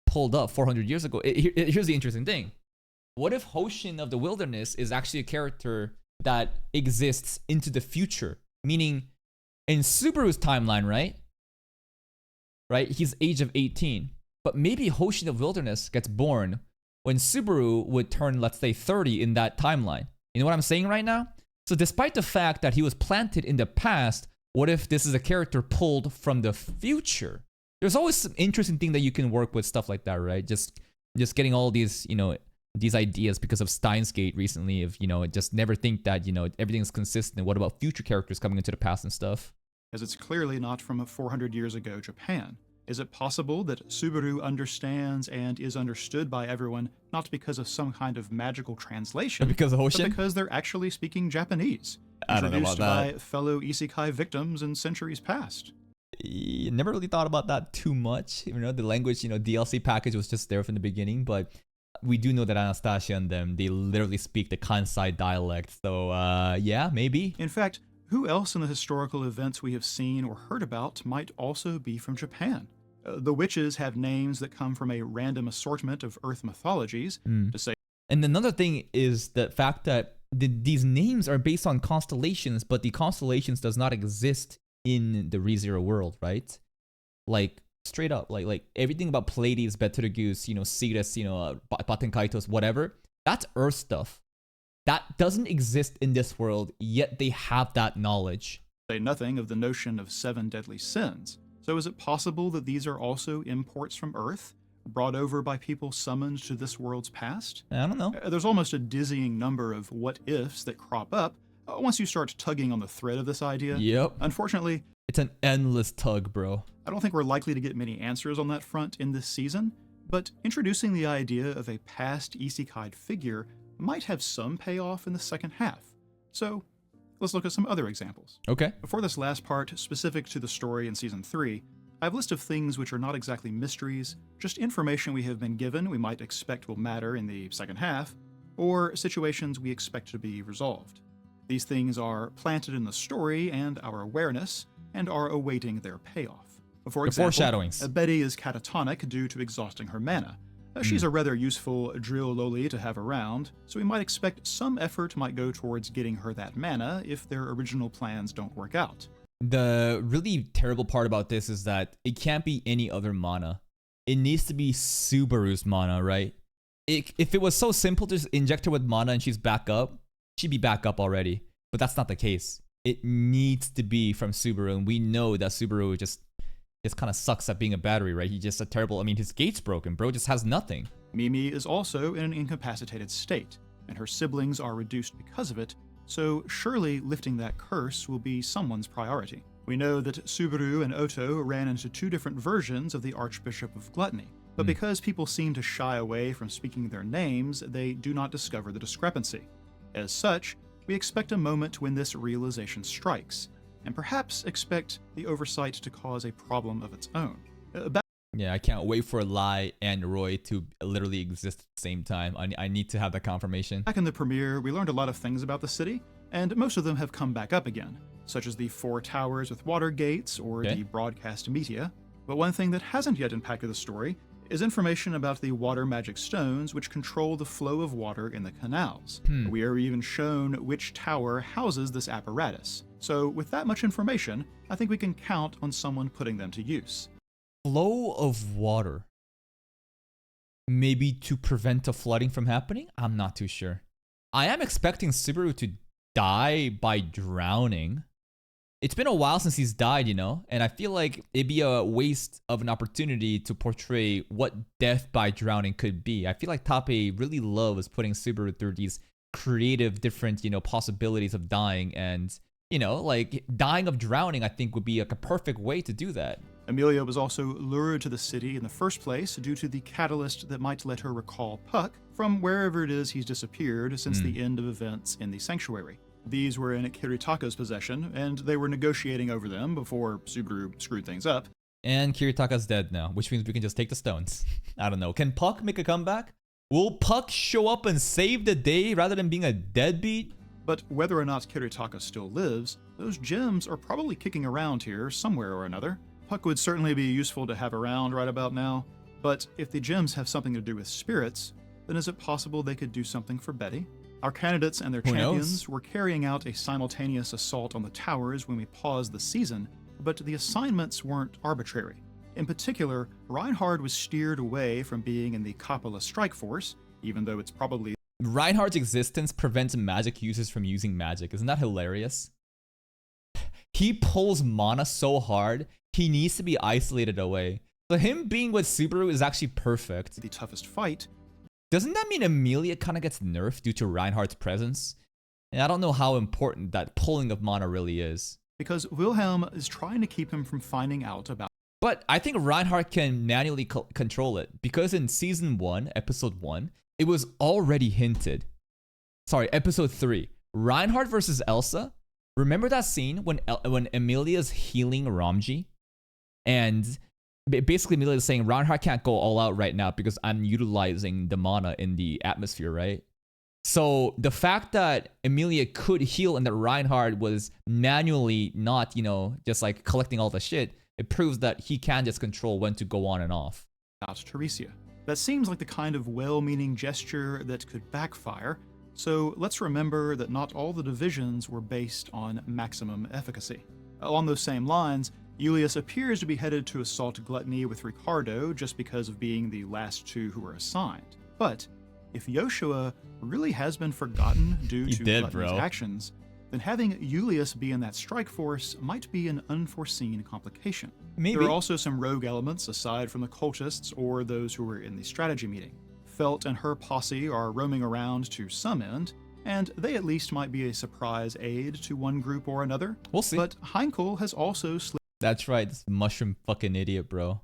pulled up 400 years ago, here's the interesting thing. What if Hoshin of the Wilderness is actually a character that exists into the future? Meaning, in Subaru's timeline, right? Right? He's age of 18. But maybe Hoshin of Wilderness gets born when Subaru would turn, let's say, 30 in that timeline. You know what I'm saying right now? So despite the fact that he was planted in the past, what if this is a character pulled from the future? There's always some interesting thing that you can work with, stuff like that, right? Just getting all these, these ideas because of Steins Gate recently of, just never think that, everything's consistent. What about future characters coming into the past and stuff? As it's clearly not from 400 years ago Japan. Is it possible that Subaru understands and is understood by everyone not because of some kind of magical translation, because of Hoshin? But because they're actually speaking Japanese, I don't know about introduced by fellow isekai victims in centuries past? never really thought about that too much. You know, the language, DLC package was just there from the beginning, but we do know that Anastasia and them, they literally speak the Kansai dialect. So, yeah, maybe. In fact, who else in the historical events we have seen or heard about might also be from Japan? The witches have names that come from a random assortment of Earth mythologies, to say. And another thing is the fact that these names are based on constellations, but the constellations does not exist in the ReZero world, right? Like, straight up, like everything about Pleiades, Betelgeuse, Cetus, Baten Kaitos, whatever, that's Earth stuff. That doesn't exist in this world, yet they have that knowledge. Say nothing of the notion of 7 deadly sins. So is it possible that these are also imports from Earth, brought over by people summoned to this world's past? I don't know. There's almost a dizzying number of what-ifs that crop up once you start tugging on the thread of this idea. Yep. Unfortunately, it's an endless tug, bro. I don't think we're likely to get many answers on that front in this season, but introducing the idea of a past isekai figure might have some payoff in the second half. So let's look at some other examples. Okay. For this last part, specific to the story in Season 3, I have a list of things which are not exactly mysteries, just information we have been given we might expect will matter in the second half, or situations we expect to be resolved. These things are planted in the story and our awareness, and are awaiting their payoff. For example, foreshadowings. Betty is catatonic due to exhausting her mana. She's a rather useful drill loli to have around, so we might expect some effort might go towards getting her that mana if their original plans don't work out. The really terrible part about this is that it can't be any other mana. It needs to be Subaru's mana, right? If it was so simple to just inject her with mana and she's back up, she'd be back up already. But that's not the case. It needs to be from Subaru, and we know that Subaru just kind of sucks at being a battery, right? He's just a terrible, his gate's broken, bro, just has nothing. Mimi is also in an incapacitated state, and her siblings are reduced because of it, so surely lifting that curse will be someone's priority. We know that Subaru and Oto ran into 2 different versions of the Archbishop of Gluttony, but because people seem to shy away from speaking their names, they do not discover the discrepancy. As such, we expect a moment when this realization strikes, and perhaps expect the oversight to cause a problem of its own. Yeah, I can't wait for Lai and Roy to literally exist at the same time. I need to have that confirmation. Back in the premiere, we learned a lot of things about the city, and most of them have come back up again, such as the 4 towers with water gates or the broadcast media. But one thing that hasn't yet impacted the story is information about the water magic stones which control the flow of water in the canals. We are even shown which tower houses this apparatus. So with that much information, I think we can count on someone putting them to use. Flow of water. Maybe to prevent the flooding from happening? I'm not too sure. I am expecting Subaru to die by drowning. It's been a while since he's died, and I feel like it'd be a waste of an opportunity to portray what death by drowning could be. I feel like Tappei really loves putting Subaru through these creative, different, possibilities of dying, and, like dying of drowning, I think would be like a perfect way to do that. Emilia was also lured to the city in the first place due to the catalyst that might let her recall Puck from wherever it is he's disappeared since the end of events in the sanctuary. These were in Kiritaka's possession, and they were negotiating over them before Subaru screwed things up. And Kiritaka's dead now, which means we can just take the stones. I don't know. Can Puck make a comeback? Will Puck show up and save the day rather than being a deadbeat? But whether or not Kiritaka still lives, those gems are probably kicking around here somewhere or another. Puck would certainly be useful to have around right about now, but if the gems have something to do with spirits, then is it possible they could do something for Betty? Our candidates and their champions were carrying out a simultaneous assault on the towers when we paused the season, but the assignments weren't arbitrary. In particular, Reinhard was steered away from being in the Kapala strike force, even though it's probably... Reinhard's existence prevents magic users from using magic. Isn't that hilarious? He pulls mana so hard, he needs to be isolated away. So him being with Subaru is actually perfect. The toughest fight. Doesn't that mean Emilia kind of gets nerfed due to Reinhardt's presence? And I don't know how important that pulling of mana really is. Because Wilhelm is trying to keep him from finding out about... But I think Reinhardt can manually control it. Because in Season 1, Episode 1, it was already hinted. Sorry, Episode 3. Reinhardt versus Elsa. Remember that scene when Emilia's healing Ramji? And basically Emilia is saying Reinhardt can't go all out right now because I'm utilizing the mana in the atmosphere, right? So the fact that Emilia could heal and that Reinhardt was manually not, just like collecting all the shit, it proves that he can just control when to go on and off. About Teresia. That seems like the kind of well-meaning gesture that could backfire, so let's remember that not all the divisions were based on maximum efficacy. Along those same lines, Julius appears to be headed to assault Gluttony with Ricardo just because of being the last two who were assigned. But if Joshua really has been forgotten due to Gluttony's actions, then having Julius be in that strike force might be an unforeseen complication. Maybe. There are also some rogue elements aside from the cultists or those who were in the strategy meeting. Felt and her posse are roaming around to some end, and they at least might be a surprise aid to one group or another. We'll see. But Heinkel has also slipped. That's right, this mushroom fucking idiot, bro.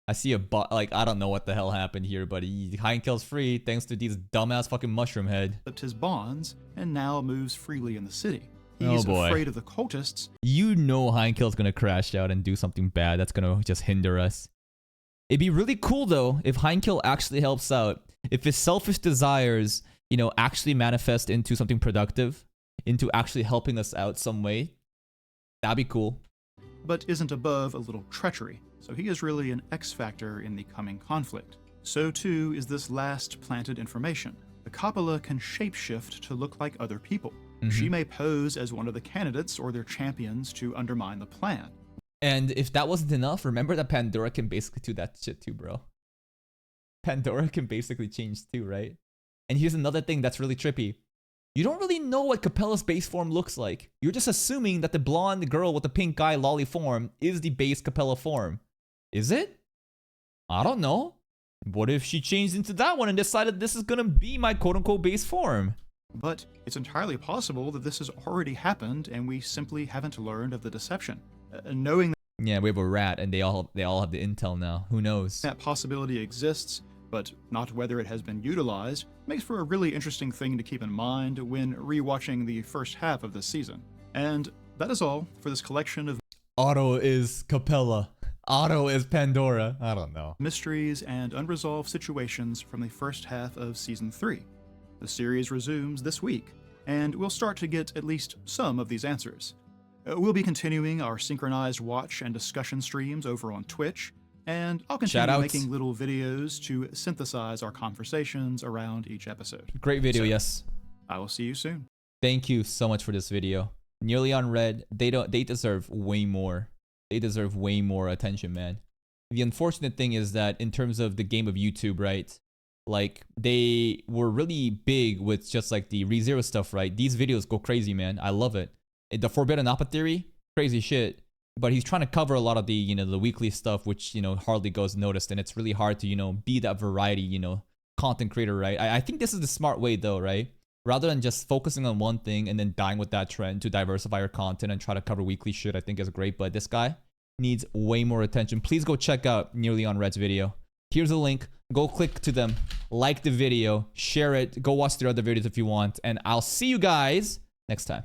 I see a bot, like, I don't know what the hell happened here, but Heinkel's free thanks to these dumbass fucking mushroom head. His bonds and now moves freely in the city. He's afraid of the cultists. You know Heinkel's gonna crash out and do something bad that's gonna just hinder us. It'd be really cool though if Heinkel actually helps out. If his selfish desires, actually manifest into something productive, into actually helping us out some way, that'd be cool. But isn't above a little treachery, so he is really an X factor in the coming conflict. So too is this last planted information. The Coppola can shapeshift to look like other people. She may pose as one of the candidates or their champions to undermine the plan. And if that wasn't enough, remember that Pandora can basically do that shit too, bro. Pandora can basically change too, right? And here's another thing that's really trippy. You don't really know what Capella's base form looks like. You're just assuming that the blonde girl with the pink eye lolly form is the base Capella form. Is it? I don't know. What if she changed into that one and decided this is gonna be my quote-unquote base form? But it's entirely possible that this has already happened and we simply haven't learned of the deception. Knowing Yeah, we have a rat and they all have the intel now. Who knows? that possibility exists, but not whether it has been utilized, makes for a really interesting thing to keep in mind when rewatching the first half of this season. And that is all for this collection of Otto is Capella. Otto is Pandora. I don't know. mysteries and unresolved situations from the first half of Season 3. The series resumes this week, and we'll start to get at least some of these answers. We'll be continuing our synchronized watch and discussion streams over on Twitch, and I'll continue making little videos to synthesize our conversations around each episode. Great video, yes. I will see you soon. Thank you so much for this video. Nearly on Red, they deserve way more. They deserve way more attention, man. The unfortunate thing is that in terms of the game of YouTube, right? Like, they were really big with just like the ReZero stuff, right? These videos go crazy, man. I love it. The Forbidden Appa theory, crazy shit. But he's trying to cover a lot of the, the weekly stuff, which, hardly goes noticed. And it's really hard to, be that variety, content creator, right? I think this is the smart way though, right? Rather than just focusing on one thing and then dying with that trend, to diversify your content and try to cover weekly shit, I think is great. But this guy needs way more attention. Please go check out Nearly on Red's video. Here's a link. Go click to them, like the video, share it, go watch their other videos if you want, and I'll see you guys next time.